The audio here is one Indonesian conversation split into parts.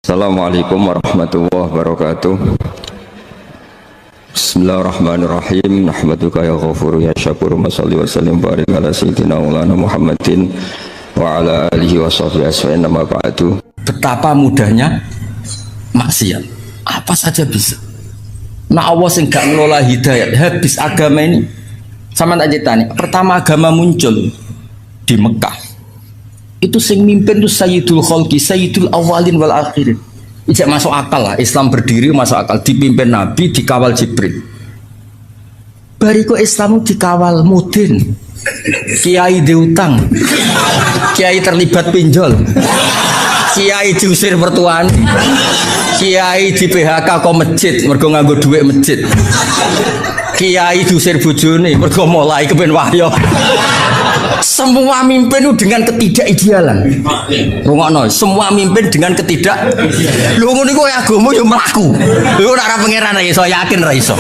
Assalamualaikum warahmatullahi wabarakatuh. Bismillahirrahmanirrahim. Nahmaduka ya ghafuru ya syakuru. Masalli wa sallim barik ala sayyidina maulana Muhammadin wa ala alihi wa sahbihi asfa'in nama ba'du. Betapa mudahnya maksiat, apa saja bisa. Nah Allah sing gak ngelola hidayat, habis agama ini. Sama tak ceritanya, pertama agama muncul di Mekah. Itu sing mimpin itu Sayyidul Khalqi, Sayyidul Awalin wal Akhirin. Ijak masuk akal lah, Islam berdiri masuk akal, dipimpin Nabi, dikawal Jibril. Bariku Islam dikawal mudin, kiai diutang, kiai terlibat pinjol, kiai diusir mertuane, kiai di PHK kok masjid, mergo nganggo duit masjid, kiai diusir bojone, mergo mulai kepen wahyo. Semua mimpin itu dengan ketidakidealan. Rungokno, semua mimpin dengan ketidakidealan. Lho ngono iku agama yo mlaku. Lho ora pangeran ra iso, yakin ra iso.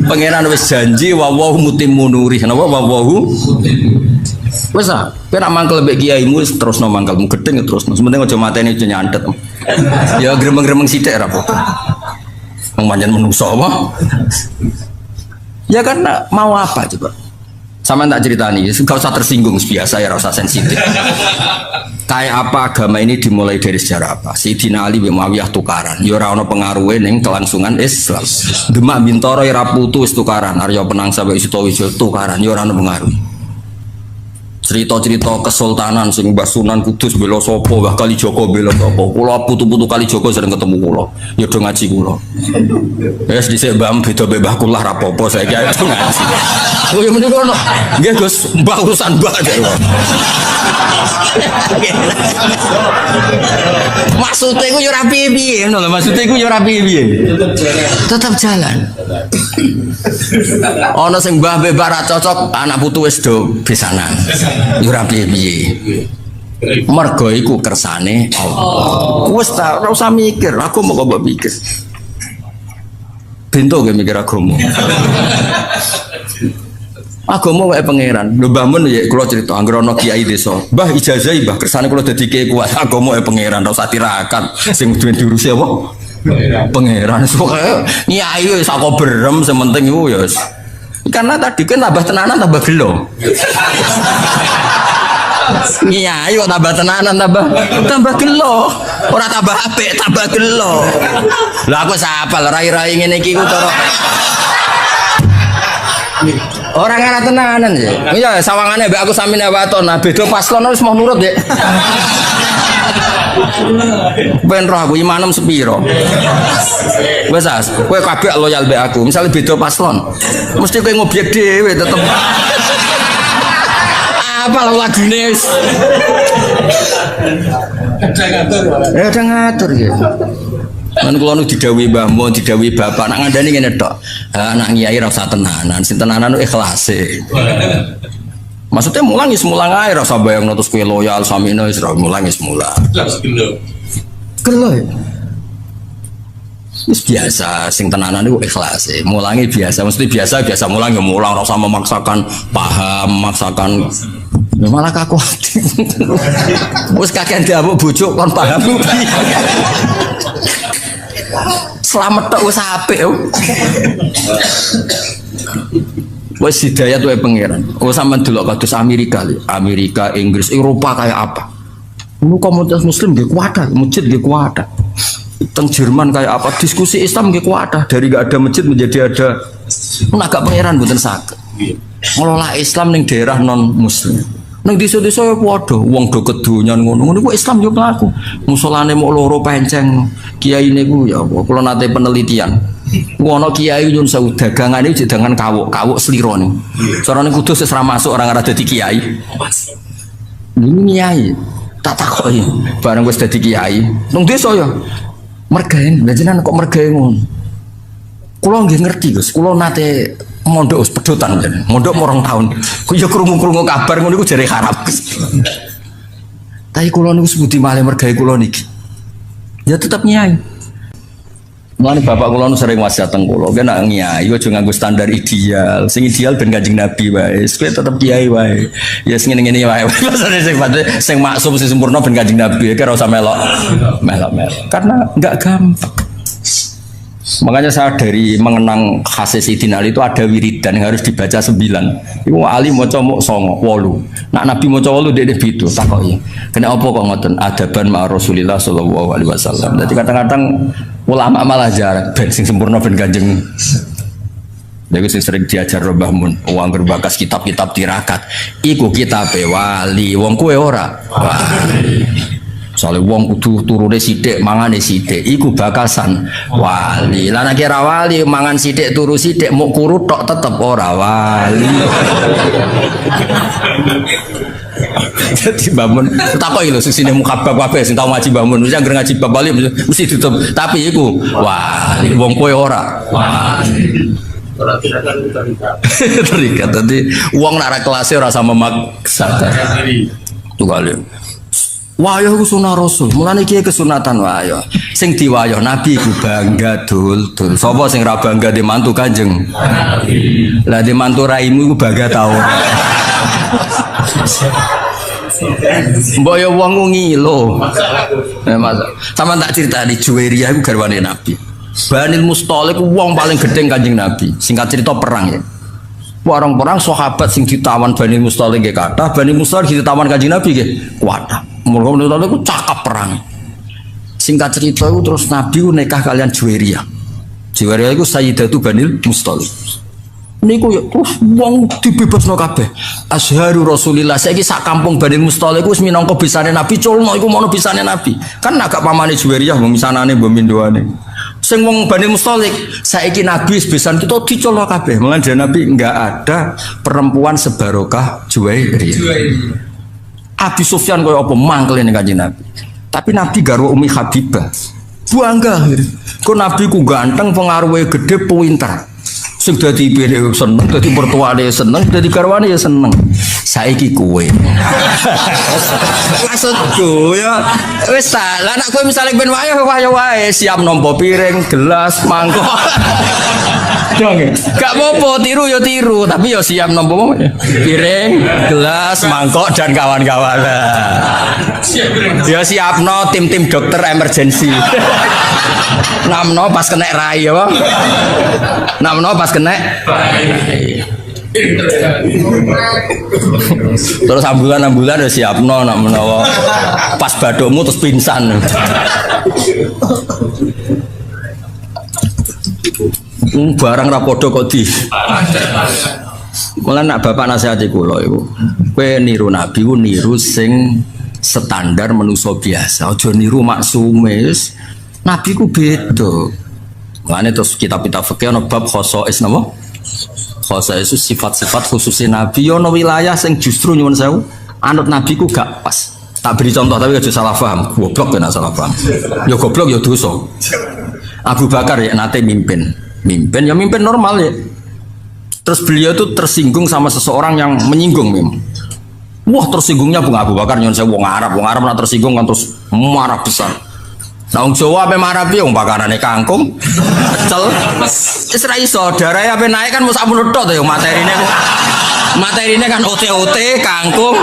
Pangeran wis janji wawahu mutimmu nuri. Napa wawahu? Wis ah, kowe nak mangkel mbek kiaimu terusno mangkelmu gedeng terusno. Sementing aja mateni aja nyandet. Ya gremeng-gremeng sithik ra apa-apa. Wong pancen menungso apa? Ya karena mau apa coba? Sama tak ceritani, gak usah tersinggung biasa ya, rasa sensitif. Kayak apa agama ini dimulai dari sejarah apa? Sayyidina Ali bin Muawiyah tukaran, ya ora ono pengaruhe ning kelangsungan Islam. Demak Bintoro ya putu wis tukaran, Arya Penang sampai Sutowijo tukaran, ya ora ono pengaruh. Cerita-cerita kesultanan sing Mbah Sunan Kudus bela sapa, Mbah Kalijaga bela sapa. Kula putu-putu Kalijaga sering ketemu kula. Ya do ngaji kula. Wis dhisik Mbah beda Mbah kula ra apa-apa saiki ayo ngaji. Oh ya menika ono. Nggih Gus, Mbah urusan Mbah. Maksudnya iku yo ora piye-piye ngono lho, maksudnya iku yo ora piye-piye. Tetap jalan. Ono sing Mbah mbek ra cocok, anak putu wis do besanan. Yo ora piye-piye. Mergo iku kersane Allah. Wis ta ora usah mikir, aku mau kok mikir. Bento ge mikir agama. Agama wae pangeran. Lho Mbah Mun ya kula crita anggere ana kiai desa. Mbah ijazahi Mbah kersane kula dadi kiai kuat. Agama wae pangeran, ora usah tirakat. Sing duwe diurusi apa? Pangeran. Nyai wis sak berem sementing iku ya wis. Karena tadi kan tambah tenanan tambah gelo. Nyai kok tambah tenanan tambah gelo. Ora tambah apik, tambah gelo. Lah aku sapal rai-rai ngene iki ku cara orang ana tenanan sih. Iya sawangane mbek aku samine waton. Nah beda paslon wis mau nurut ya. Ben roh aku imanem sepiro. Wes as, kowe kabeh loyal mbek aku. Misale beda paslon, mesti kowe ngobyek dhewe tetep. Apa lagune wis. Ada ngatur ya. Kan kula nu didhawuhi Mbah Mun, didhawuhi bapak nak ngandani ngene tok. Anak kiai ra usah tenanan, sing tenanan ikhlase. Maksudnya mulang ae ra usah bayangno terus kowe loyal samine wis ra mulang. Gelo. Wis biasa sing tenanan iku ikhlase. Mulangi biasa, mesti biasa mulang ya mulang, ora usah memaksakan paham, memaksakan malah kaku. Wis kakek diamuk bojo kon paham. Selamat tok wis apik. Wis hidayat wae pangeran. Oh sampean delok kados Amerika, Inggris, Eropa kayak apa? Ini komunitas muslim nggih kuat, masjid nggih kuat. Teng Jerman kayak apa? Diskusi Islam nggih kuat. Dari enggak ada masjid menjadi ada. Agak pangeran mboten saged. Ngelola Islam ning daerah non muslim. Nang desa-desa ya padha, wong do kedonyan ngono ku Islam yo mlaku. Musolane mok loro penceng. Kiai niku ya apa kula nate penelitian. Ku ana kiai nyun sewu dagangane dagangan kawuk sliro niku. Carane Kudus wis ra masuk orang ora dadi kiai. Ini kiai. Tak takoki bareng wis dadi kiai. Nang desa ya mergaen, lha jenengan kok mergaen ngono. Kula nggih ngerti Gus, kula nate mondok pedotan kan. Mondok morong tahun. Ku ya krungu-krungu kabar ngono iku jare harap. Tapi kula niku sebudi malih mergawe kula niki. Ya tetep nyai. Mulane bapak kula nu sering wasiat teng kula, kowe nak ngiyai aja nganggo standar ideal. Sing ideal ben Kanjeng Nabi wae. Kowe tetep kiai wae. Ya sing ngene-ngene wae. Maksudnya sing maksum sing sempurna ben Kanjeng Nabi, kira usah melok. Karena enggak gampang. Makanya saya dari mengenang khas Sayyidina Ali itu ada wiridan yang harus dibaca 9. Iku Ali maca mok 9, 8. Nak Nabi maca 8 dekne beda takoki. Kena apa kok ngoten? Adaban ma Rasulillah sallallahu alaihi wasallam. Jadi kadang-kadang ulama malah jarang ben sing sempurna ben Kanjeng. Lha sing sering diajar Mbah Mun, wong berbakas kitab-kitab tirakat. Iku kitabe wali, wong kowe ora. Wali. Soalnya wong kudu turune sithik mangane sithik iku bakasan wali. Lah nek kira wali mangan sithik turu sithik muk kuru tok tetep ora wali. Jadi bangun takoki lho sesine mukabab kabeh sing tau ngaji bangun mesti anggere ngaji bab wali mesti tutup tapi iku wali wong kowe ora wali. Ora terikat tadi wong nak ra kelas ora sama maksa. Tunggal. Wayah ku sunah Rasul, mulane iki kesunatan wayah. Sing diwayah Nabi ku bangga dul. Sapa sing ra bangga di mantu Kanjeng Nabi? Lah di mantu raimu iku bangga ta ora? Mbok ya wong ngilo. Sama tak cerita di Juwairiyah iku garwane Nabi. Banil Musthalib wong paling gedeng Kanjeng Nabi. Singkat cerita perang ya. Orang-orang sahabat sing ditawan Bani Musthalib nggih kathah, Bani Musthalib ditawan Kanjeng Nabi nggih kuatah. Mulane itu cakap perang. Singkat cerita itu terus Nabi nikah kalian Juwairiyah. Juwairiyah itu Sayyidatu Banil Musthalib. Niku ya terus wong dibebasno kabeh. Azharu Rasulillah saiki sak kampung Banil Musthalib wis minangka bisane Nabi, culno iku mono bisane Nabi. Kan agak pamane Juwairiyah mbok misanane mbok mindoane. Sing wong Bani Musthalib saiki Nabi wis besan kita diculno kabeh. Mulane Nabi enggak ada perempuan sebarokah Juwairiyah. Abi Sufyan kaya apa mangkel ning Kanjeng Nabi. Tapi Nabi garwa Umi Habibah. Bangga. Kok Nabi ku ganteng, pengaruhe gede, pinter. Sing dadi ibine seneng, dadi mertuane seneng, dadi garwane ya seneng. Saiki kowe. Maksudku ya wis ta, lah nek kowe misale ben wayah wae siap nampa piring, gelas, mangkok. Dong. Gak apa-apa tiru ya tiru, tapi ya siap nampa piring, gelas, mangkok dan kawan-kawan. Ya siapno tim-tim dokter emergency. Namno pas kena rai ya. Namno pas kena terus ambulan ya siapno nak menawa pas badokmu terus pingsan. Barang ra padha kok di. Mula nak bapak nasihati kula iku. Kowe niru Nabi ku niru sing standar manusa biasa. Aja niru maksume. Nabi ku beda. Mane terus kitab-kitab fikih ana bab khosais napa? Khosais itu sifat-sifat khususnya Nabi ana wilayah sing justru nyuwun sewu anut Nabi ku gak pas. Tak beri contoh tapi aja salah paham. Goblok ben salah paham. Ya goblok ya dosa. Abu Bakar ya nate mimpin ya mimpin normal ya. Terus beliau itu tersinggung sama seseorang yang menyinggung memang. Wah tersinggungnya Abu Bakar nyuwun sewu wong Arab nak tersinggung kan terus marah besar. Nah, wong Jawa ape marah piye wong bakarane kangkung. Pecel. Wis ra iso, darahe ape naik kan mesti sampun tok to ya materine. Materine kan ote-ote, kangkung.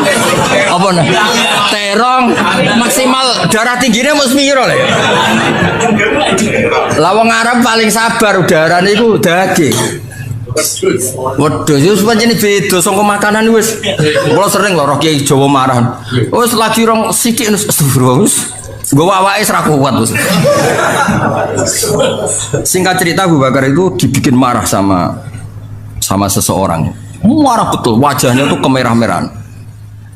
Apa nah? Terong maksimal darah tinggine mesti piro lho. Lah wong Arab paling sabar udarane iku daging. Waduh, wis pancen beda saka makanan wis. Kula sering lho roh Kiai Jawa marah. Wis lagi rong sithik astagfirullah. Gue awake ora kuat. Singkat cerita Abu Bakar itu dibikin marah sama seseorang. Marah betul, wajahnya tuh kemerah-merahan.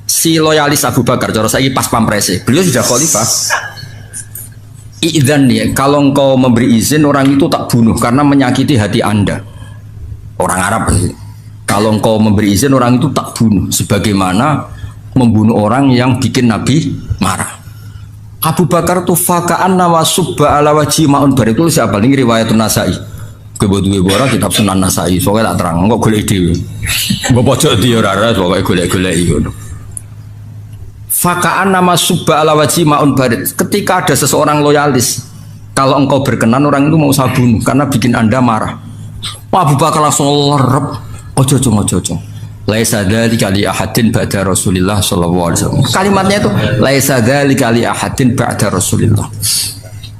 Si loyalis Abu Bakar, cara saya pas pamprese, beliau sudah khalifah. Idzan ya, kalau engkau memberi izin orang itu tak bunuh karena menyakiti hati Anda. Orang Arab. Kalau engkau memberi izin orang itu tak bunuh, sebagaimana membunuh orang yang bikin Nabi marah. Abu Bakar tuh fakaan nawa subba ala wajhi ma'un barik itu siapa? Ini riwayatun Nasai. Kebetulan orang kitab Sunan Nasai. Soalnya tak terang, enggak golek dhewe. Mbok pojok dia ora pokoke golek-golek ngono. Fakaan nama subba ala wajhi ma'un barik. Ketika ada seseorang loyalis Kalau engkau berkenan orang itu mau saya bunuh karena bikin Anda marah. Abu Bakar langsung lerep. Ojo. Laisa dzalika li ahadin ba'da Rasulillah sallallahu alaihi wasallam. Kalimatnya itu laisa dzalika li ahadin ba'da Rasulillah.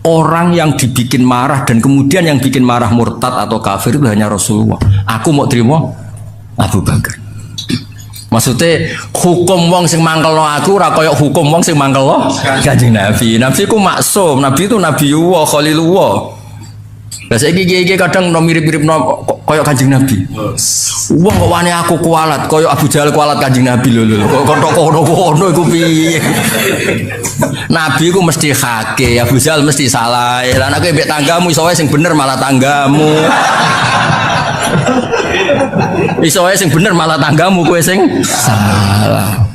Orang yang dibikin marah dan kemudian yang bikin marah murtad atau kafir itu hanya Rasulullah. Aku mau terima Abu Bakar. Maksudnya hukum wong sing mangkelno aku ora kaya hukum wong sing mangkelno Kanjeng Nabi. Nabi ku maksum, Nabi itu Nabiullah, Khalilullah. Lah saiki iki kadang mirip-mirip kaya Kanjeng Nabi. Wong kok wani aku kualat kaya Abu Jahal kualat Kanjeng Nabi lho. Kok kono iku piye? Nabi ku mesti hake, Abu Jahal mesti salah. Lah nek mbek tanggamu iso wae sing bener malah tanggamu. Iso wae sing bener malah tanggamu kowe sing salah.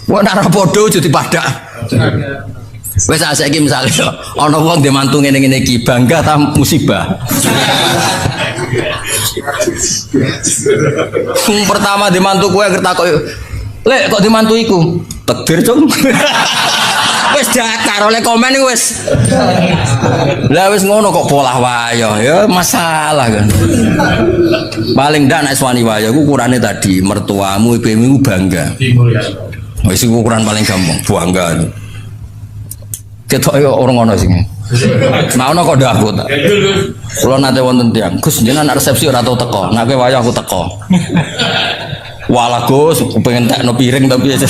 Wong ora padha aja dipadak. Wis saiki misale ana wong ndek mantu ngene-ngene iki bangga ta musibah. Pertama ndek mantu kowe kertakok, "Lek kok ndek mantu iku?" Takdir, Cung. Wis dakar oleh komen wis. Lah wis ngono kok polah wayo ya masalah kan. Paling ndak nek wani wayo ku ukurane tadi mertuamu ibumu bangga. Wis ukuran paling gampang bangga. Ketok yo orang ngono sing. Nah ono kok ndak aku tak. Kula nate wonten tiyang, Gus jenengan resepsi ora tau teko. Nek wayo aku teko. Walah Gus, pengen tekno piring tapi aja.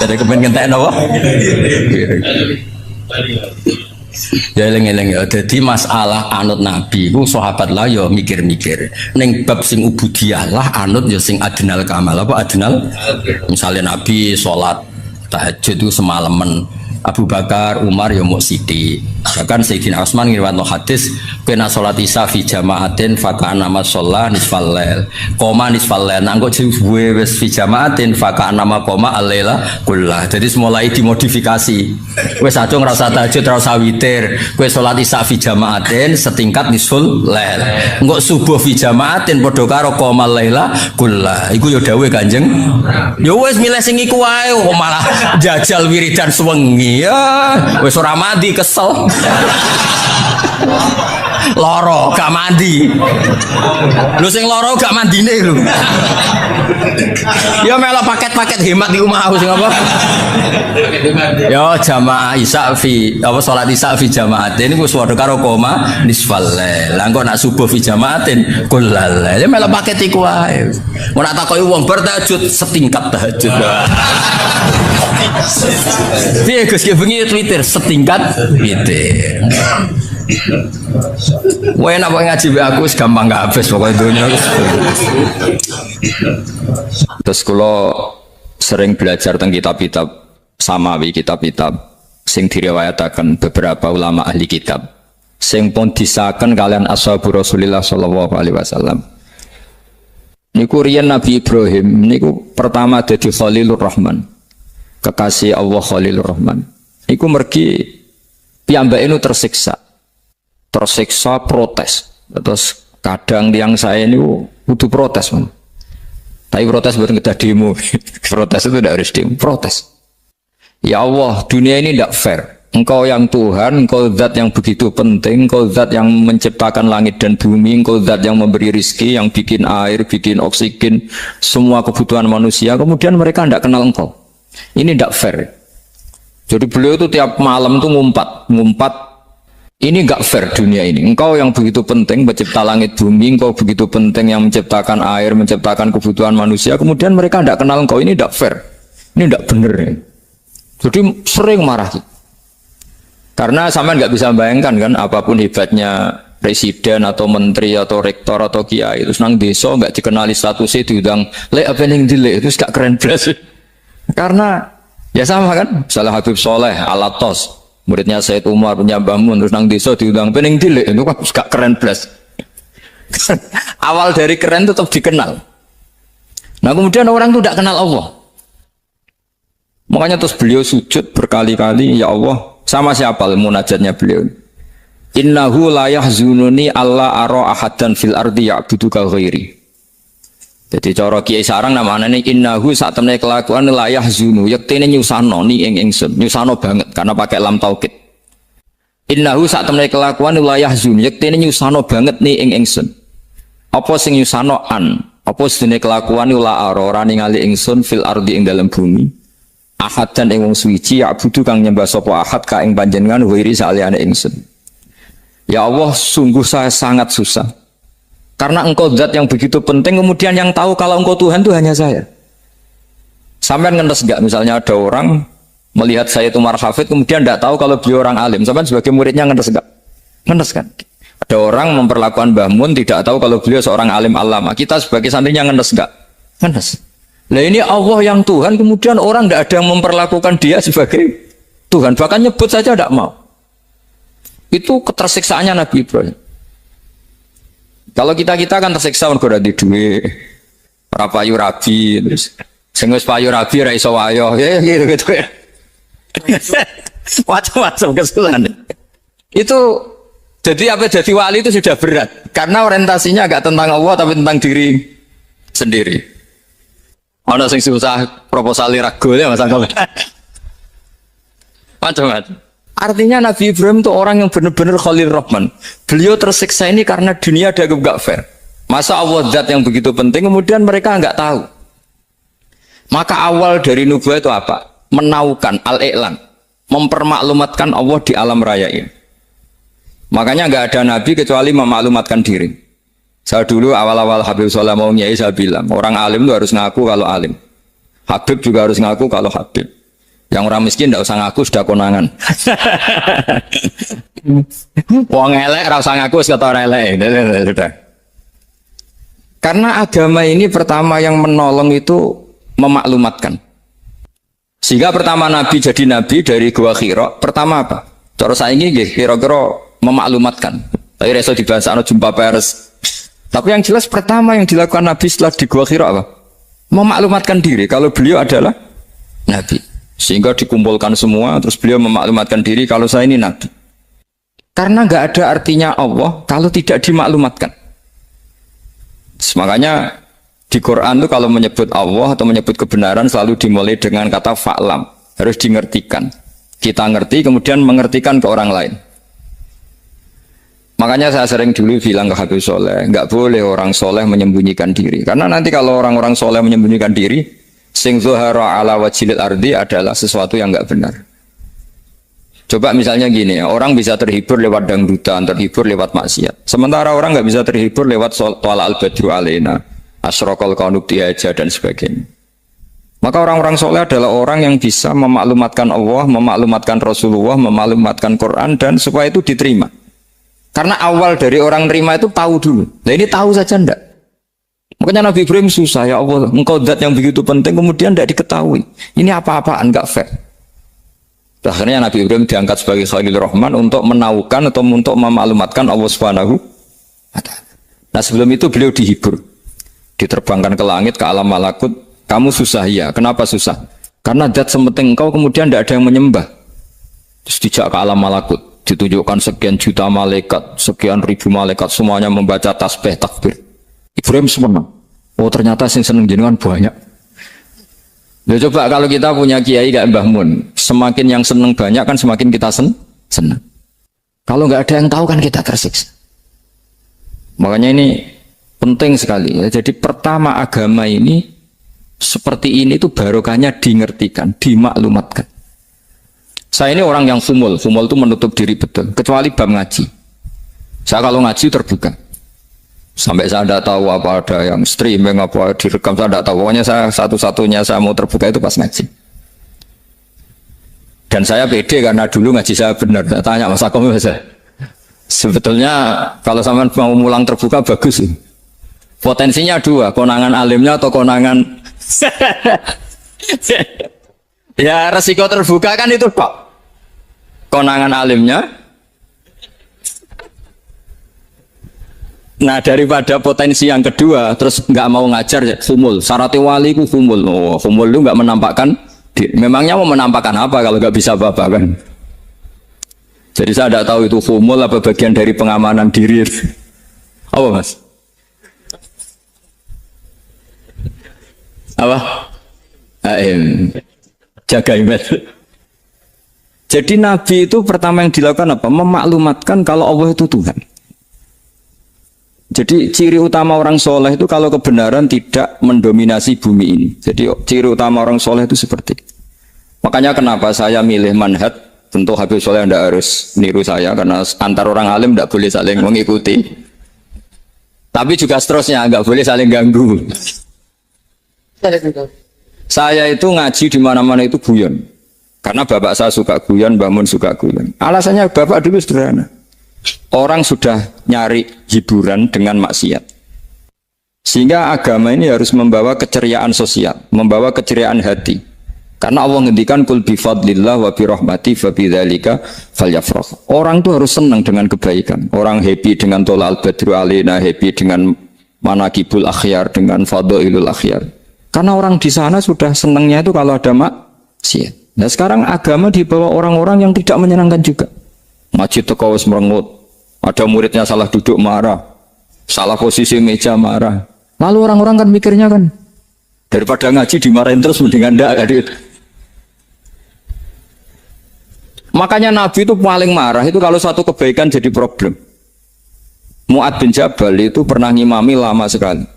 Jadi kepengen tekno apa? Piring. Ya eling-eling ya. Jadi masalah anut Nabi ku sahabat lah ya mikir-mikir. Ning bab sing ubudiyah lah anut ya sing adnal kamal. Apa adnal? Misalnya Nabi sholat tahajud itu semalaman. Abu Bakar, Umar ya mau sithik. Bahkan Sayyidina Utsman ngriwayatno hadis, "Kena salat isya fi jama'atin fa kana ma shalla nisfal lail." Koma nisfal lail. Nanggo duwe wis fi jama'atin fa kana ma koma al-laila kullah. Jadi mulai dimodifikasi. Wis aja ngrasa tahajud ora usah witir. Kowe salat isya fi jama'atin setingkat nisful lail. Engko subuh fi jama'atin padha karo koma al-laila kullah. Iku ya dawuhe Kanjeng. Ya wis milih sing iku wae kok malah jajal wiridan suwengi. Ya, wis ora mandi kesel. Loro gak mandi. Lu sing loro gak mandine lho. Ya melok paket-paket hemat di omah sing apa? Ya jamaah isya fi apa salat isya fi jamaatin iku padha karo koma nisfal lail. Lah engko nak subuh fi jamaatin kullal. Ya melok paket iku wae. Mun tak takoki wong bar tahajud setingkat tahajud. Piye Gus ki bengi Twitter setingkat Twitter. Wah enak kok ngaji be aku gampang gak habis pokoknya dunia. Terus kalau sering belajar tentang kitab-kitab samawi, kitab-kitab sing diriwayataken beberapa ulama ahli kitab sing pun disahkan kalian ashabu Rasulillah sallallahu alaihi wasallam. Niku riyen Nabi Ibrahim niku pertama dadi Khalilur Rahman. Kekasih Allah Khalilur Rahman. Niku mergi piyambake nu tersiksa protes. Terus kadang tiang saya ini butuh protes, man. Tapi protes bukan kita demo. Protes itu tidak harus demo, protes. Ya Allah, dunia ini tidak fair. Engkau yang Tuhan, engkau zat yang begitu penting, engkau zat yang menciptakan langit dan bumi, engkau zat yang memberi rizki, yang bikin air, bikin oksigen, semua kebutuhan manusia. Kemudian mereka tidak kenal engkau. Ini tidak fair. Jadi beliau itu tiap malam itu ngumpat. Ini enggak fair dunia ini. Engkau yang begitu penting mencipta langit bumi, engkau begitu penting yang menciptakan air, menciptakan kebutuhan manusia. Kemudian mereka tidak kenal engkau. Ini tidak fair. Ini tidak benar. Ya. Jadi sering marah. Karena sampean nggak bisa bayangkan kan, apapun hebatnya presiden atau menteri atau rektor atau kiai, terus nang desa nggak dikenali statusnya diundang, lek apa yang dilek itu gak keren belas. Karena ya sama kan, misalnya Habib Soleh, Alatos. Muridnya Said Umar punya bangun terus nang desa diundang pening dilek itu kan gak keren belas. Awal dari keren itu tetap dikenal. Nah kemudian orang itu tidak kenal Allah. Makanya terus beliau sujud berkali-kali, ya Allah, sama siapa munajatnya beliau? Innahu la yahzununi alla ara ahadan fil ardi ya'buduka ghairi. Jadi cara kiai sarang namanya ini innahu saat temne kelakuan la yahzunu yektene nyusano ni ing ingsun nyusano banget karena pakai lam taukid. Innahu saat temne kelakuan la yahzun yektene nyusano banget ni ing ingsun. Apa sing nyusano an? Apa sedene kelakuan la ora ningali ingsun fil ardi ing dalam bumi. Ahad dan ing wong suci ya budu kang nyembah sapa ahad ka ing panjenengan wiri saliyane ingsun. Ya Allah, sungguh saya sangat susah. Karena engkau zat yang begitu penting, kemudian yang tahu kalau engkau Tuhan itu hanya saya. Sampai ngenes enggak? Misalnya ada orang melihat saya itu marhafid, kemudian tidak tahu kalau beliau orang alim. Sampai sebagai muridnya ngenes enggak? Ngenes kan? Ada orang memperlakukan Mbah Mun tidak tahu kalau beliau seorang alim alama. Kita sebagai santrinya ngenes enggak? Ngenes. Nah ini Allah yang Tuhan, kemudian orang tidak ada yang memperlakukan dia sebagai Tuhan. Bahkan nyebut saja tidak mau. Itu ketersiksaannya Nabi Ibrahim. Kalau kita kan tersiksa mergo ora di duwe, ora payu rabi, terus sing wis payu rabi ra iso wayo, ya gitu ya. Macam-macam kesalahan. Itu jadi apa jadi wali itu sudah berat karena orientasinya agak tentang Allah tapi tentang diri sendiri. Ana sing susah proposal ragu ya Mas Angkol. Macam-macam. Artinya Nabi Ibrahim itu orang yang benar-benar Khalil Rahman. Beliau tersiksa ini karena dunia dianggap gak fair. Masa Allah zat yang begitu penting kemudian mereka nggak tahu. Maka awal dari nubuah itu apa? Menaukan al-i'lan, mempermaklumatkan Allah di alam raya ini. Makanya nggak ada nabi kecuali memaklumatkan diri. Saya dulu awal-awal Habib Soleh mau nyai saya bilang orang alim itu harus ngaku kalau alim. Habib juga harus ngaku kalau Habib. Yang orang miskin tidak usah ngaku sudah konangan. Wong elek ora usah ngaku wis kata ora elek. Sudah. Karena agama ini pertama yang menolong itu memaklumatkan. Sehingga pertama Nabi jadi Nabi dari Gua Hira, pertama apa? Cara saiki nggih kira-kira memaklumatkan. Tapi reso dibahasano jumpa pers. Tapi yang jelas pertama yang dilakukan Nabi setelah di Gua Hira apa? Memaklumatkan diri kalau beliau adalah Nabi. Sehingga dikumpulkan semua, terus beliau memaklumatkan diri kalau saya ini Nabi. Karena nggak ada artinya Allah kalau tidak dimaklumatkan. Makanya di Quran itu kalau menyebut Allah atau menyebut kebenaran selalu dimulai dengan kata fa'lam. Harus dimengertikan. Kita ngerti kemudian mengertikan ke orang lain. Makanya saya sering dulu bilang ke Habib Soleh, nggak boleh orang soleh menyembunyikan diri. Karena nanti kalau orang-orang soleh menyembunyikan diri, sing zuhara ala wajhil ardi adalah sesuatu yang enggak benar. Coba misalnya gini, orang bisa terhibur lewat dangdutan, terhibur lewat maksiat. Sementara orang enggak bisa terhibur lewat thala al-badru alaina, asyraqal qanub tiaja dan sebagainya. Maka orang-orang soleh adalah orang yang bisa memaklumatkan Allah, memaklumatkan Rasulullah, memaklumatkan Quran dan supaya itu diterima. Karena awal dari orang terima itu tahu dulu. Nah ini tahu saja enggak. Makanya Nabi Ibrahim susah, ya Allah, engkau zat yang begitu penting kemudian tidak diketahui. Ini apa-apaan, enggak fair. Akhirnya Nabi Ibrahim diangkat sebagai Khalil Rahman untuk menaukan atau untuk memaklumatkan Allah Subhanahu wa ta'ala. Nah sebelum itu beliau dihibur. Diterbangkan ke langit, ke alam malakut. Kamu susah ya, kenapa susah? Karena zat sementing engkau kemudian tidak ada yang menyembah. Terus dijak ke alam malakut. Ditunjukkan sekian juta malaikat, sekian ribu malaikat, semuanya membaca tasbih takbir. Ibrahim senang. Oh ternyata sing seneng jenengan banyak. Ya coba kalau kita punya kiai kayak Mbah Mun, semakin yang seneng banyak kan semakin kita senang. Kalau nggak ada yang tahu kan kita tersiksa. Makanya ini penting sekali. Ya. Jadi pertama agama ini seperti ini itu barokahnya dingertikan, dimaklumatkan. Saya ini orang yang fumul itu menutup diri betul. Kecuali bab ngaji. Saya kalau ngaji terbuka. Sampai saya tidak tahu apa ada yang streaming apa direkam, saya tidak tahu. Pokoknya saya satu-satunya saya mau terbuka itu pas ngaji. Dan saya pede karena dulu ngaji saya benar. Saya tanya Mas Akom, sebetulnya kalau sampean mau mulang terbuka bagus sih. Potensinya dua, konangan alimnya atau konangan ya resiko terbuka kan itu kok. Konangan alimnya. Nah daripada potensi yang kedua terus nggak mau ngajar ya, fumul. Syaratnya wali ku fumul. Oh, fumul itu nggak menampakkan. Memangnya mau menampakkan apa kalau nggak bisa apa-apa kan? Jadi saya tidak tahu itu fumul apa bagian dari pengamanan diri. Apa mas? Apa? Jaga iman. Jadi Nabi itu pertama yang dilakukan apa? Memaklumatkan kalau Allah itu Tuhan. Jadi ciri utama orang soleh itu kalau kebenaran tidak mendominasi bumi ini. Jadi ciri utama orang soleh itu seperti itu. Makanya kenapa saya milih manhaj, tentu Habib Soleh tidak harus niru saya karena antar orang alim tidak boleh saling mengikuti. Tapi juga seterusnya nggak boleh saling ganggu. Saya itu ngaji di mana-mana itu guyon. Karena bapak saya suka guyon, Mbak Mun suka guyon. Alasannya bapak dulu sederhana. Orang sudah nyari hiburan dengan maksiat. Sehingga agama ini harus membawa keceriaan sosial, membawa keceriaan hati. Karena Allah ngendikan kul bi fadlillah wa bi rahmati fa bidzalika falyafrah. Orang itu harus senang dengan kebaikan. Orang happy dengan tolal badru alaina, happy dengan manaqibul akhyar, dengan fadhailul akhyar. Karena orang di sana sudah senangnya itu kalau ada maksiat. Nah sekarang agama dibawa orang-orang yang tidak menyenangkan juga. Masjid teko wis merengut. Ada muridnya salah duduk marah. Salah posisi meja marah. Lalu orang-orang kan mikirnya kan daripada ngaji dimarahin terus mendingan ndak. Makanya Nabi itu paling marah itu kalau satu kebaikan jadi problem. Mu'ad bin Jabal itu pernah ngimami lama sekali.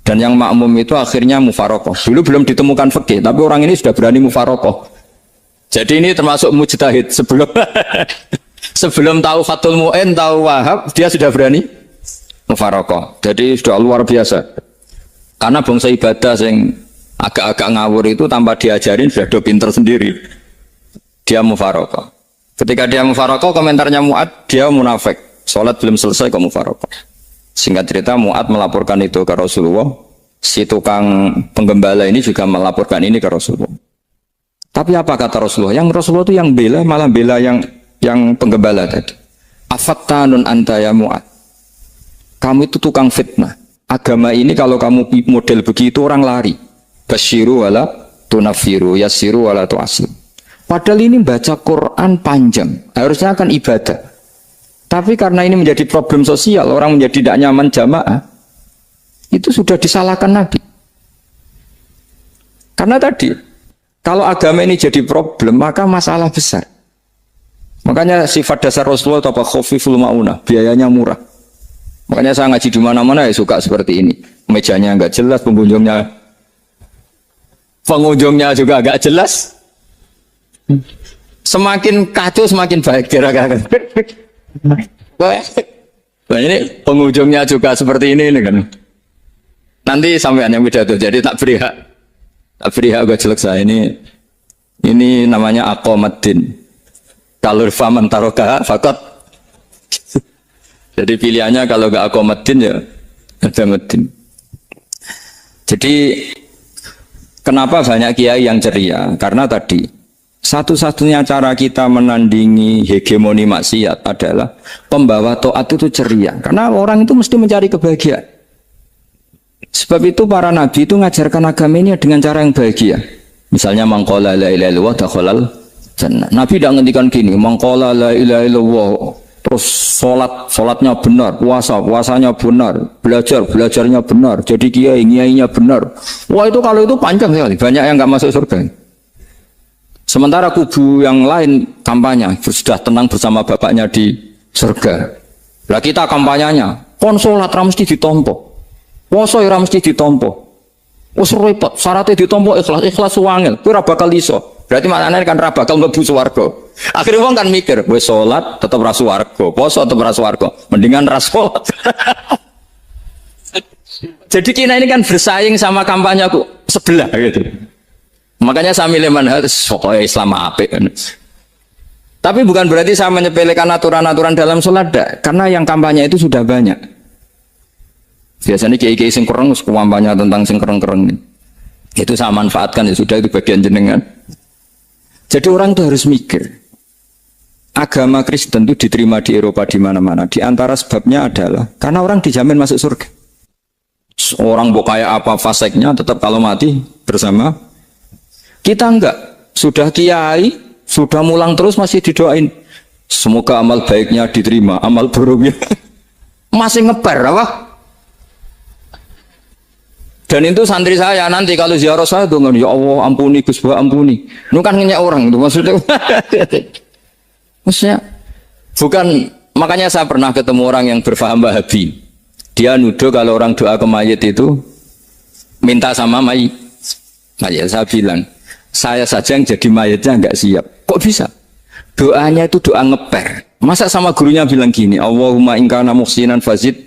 Dan yang makmum itu akhirnya mufarokoh. Dulu belum ditemukan fikih, tapi orang ini sudah berani mufarokoh. Jadi ini termasuk mujtahid sebelum tahu Fathul Mu'in, tahu Wahab, dia sudah berani mufarokoh. Jadi sudah luar biasa. Karena bangsa ibadah yang agak-agak ngawur itu tanpa diajarin sudah do pinter sendiri. Dia mufarokoh. Ketika dia mufarokoh, komentarnya Mu'ad, dia munafik. Sholat belum selesai kok mufarokoh. Singkat cerita Mu'ad melaporkan itu ke Rasulullah. Si tukang penggembala ini juga melaporkan ini ke Rasulullah. Tapi apa kata Rasulullah? Yang Rasulullah itu yang bela, malah bela yang penggembala tadi. Afattanun anta ya Mu'ad. Kamu itu tukang fitnah. Agama ini kalau kamu model begitu orang lari. Basyiru wala tunafiru, yassiru wala tu'asir. Padahal ini baca Quran panjang, harusnya akan ibadah. Tapi karena ini menjadi problem sosial, orang menjadi tidak nyaman jamaah, itu sudah disalahkan Nabi. Karena tadi, kalau agama ini jadi problem, maka masalah besar. Makanya sifat dasar Rasulullah apa khafiful maunah, biayanya murah. Makanya saya ngaji di mana-mana ya suka seperti ini. Mejanya enggak jelas, pengunjungnya juga agak jelas. Semakin kacau semakin baik kira-kira. Nah ini pengunjungnya juga seperti ini kan. Nanti sampean yang pidato, jadi tak beri hak gue selesai ini namanya aqomaddin. Kalau faman taroka fakot. Jadi pilihannya kalau gak aqomaddin ya ada medin. Jadi kenapa banyak kiai yang ceria? Karena tadi satu-satunya cara kita menandingi hegemoni maksiat adalah pembawa taat itu ceria. Karena orang itu mesti mencari kebahagiaan. Sebab itu para nabi itu mengajarkan agama ini dengan cara yang bahagia. Misalnya mangqala la ilaha illallah dakhalal jannah. Nabi tidak ngendikan gini, mangqala la ilaha illallah terus salatnya benar, puasanya benar, belajarnya benar, jadi kiainya benar. Wah itu kalau itu panjang sekali, banyak yang enggak masuk surga. Sementara kubu yang lain kampanye sudah tenang bersama bapaknya di surga. Lah kita kampanyenya konsolat ra mesti ditompo. Poso ora mesti ditompo. Wis repot, syaratnya ditompo ikhlas wangel. Kuwi ora bakal iso. Berarti maknane kan ora bakal mlebu swarga. Akhirnya wong kan mikir, wis salat tetep ra swarga, poso tetep ra swarga. Mendingan ra salat. Jadi kita ini kan bersaing sama kampanye aku sebelah gitu. Makanya saya milih manhaj pokoknya Islam apik. Tapi bukan berarti saya menyepelekan aturan-aturan dalam sholat, karena yang kampanye itu sudah banyak. Biasanya kiai-kiai sing kereng kampanye tentang sing kereng-kereng. Itu saya manfaatkan, ya sudah, itu bagian jenengan. Jadi orang itu harus mikir. Agama Kristen itu diterima di Eropa di mana-mana. Di antara sebabnya adalah karena orang dijamin masuk surga. Orang mau kayak apa faseknya tetap kalau mati bersama. Kita enggak, sudah kiai, sudah mulang terus masih didoain. Semoga amal baiknya diterima, amal buruknya masih ngeper apa? Dan itu santri saya nanti kalau ziarah saya tuh ya Allah ampuni Gus Bah ampuni. Itu kan ngeyak orang itu maksudnya. Maksudnya bukan, makanya saya pernah ketemu orang yang berfaham Wahabi. Dia nuduh kalau orang doa ke mayit itu minta sama mayit. Saya bilang, saya saja yang jadi mayitnya nggak siap. Kok bisa? Doanya itu doa ngeper. Masa sama gurunya bilang gini, Allahumma ingkana muhsinan fazid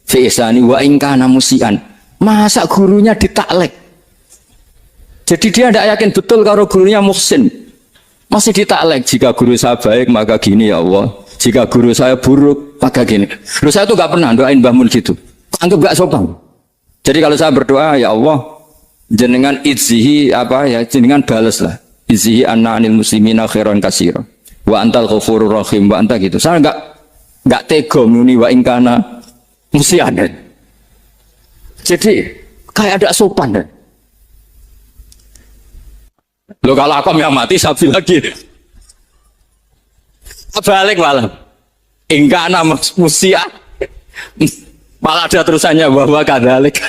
fi ihsani wa ingkana musian. Masa gurunya ditaklek? Jadi dia tidak yakin betul kalau gurunya muhsin. Masih ditaklek, jika guru saya baik maka gini ya Allah, jika guru saya buruk maka gini. Guru saya tuh gak pernah doain Mbah Mun gitu, anggap gak sopan. Jadi kalau saya berdoa ya Allah, jenengan izzihi apa ya, jenengan balas lah, izzihi anna anil muslimina khairan kasira wa antal ghafurur rahim wa anta gitu. Saya gak tega muni wa ingkana musianan. Jadi kayak ada sopan deh. Lo kalau aku yang mati sapi lagi. Balik malam. Ingkana musia. Malah ada terusannya bahwa kadalik.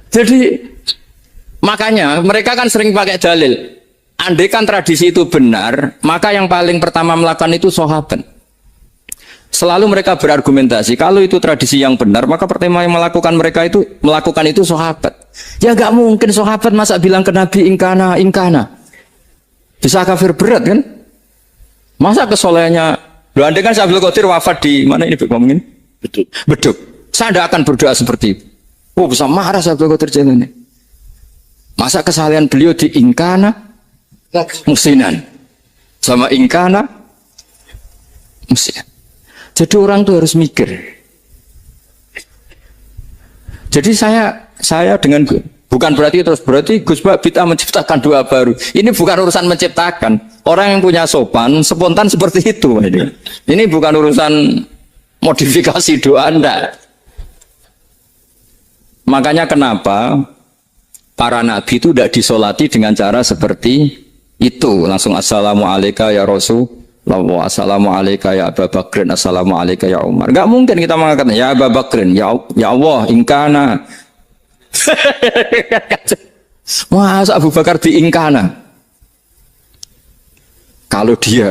Jadi makanya mereka kan sering pakai dalil. Andai kan tradisi itu benar, maka yang paling pertama melakukan itu sahabat. Selalu mereka berargumentasi kalau itu tradisi yang benar, maka pertama yang melakukan itu sahabat. Ya nggak mungkin sahabat masa bilang ke Nabi ingkana bisa kafir berat kan? Masa kesolehannya loh, andai kan Syekh Abdul Qadir wafat di mana ini ngomongin beduk, saya tidak akan berdoa seperti itu. Oh bisa marah Syekh Abdul Qadir jalan ini. Masa kesalahan beliau di ingkana musinan sama ingkana musinan. Jadi orang tuh harus mikir. Jadi saya dengan bukan berarti Gus Bah bid'ah menciptakan doa baru. Ini bukan urusan menciptakan. Orang yang punya sopan spontan seperti itu. Ini bukan urusan modifikasi doa Anda. Makanya kenapa para nabi itu tidak disolati dengan cara seperti itu. Langsung assalamualaikum ya Rasul. Assalamualaikum ya Abu Bakrin, assalamualaikum ya Umar. Enggak mungkin kita mengatakan ya Abu Bakrin, ya Allah, ingkana. Masa Abu Bakar di ingkana? Kalau dia,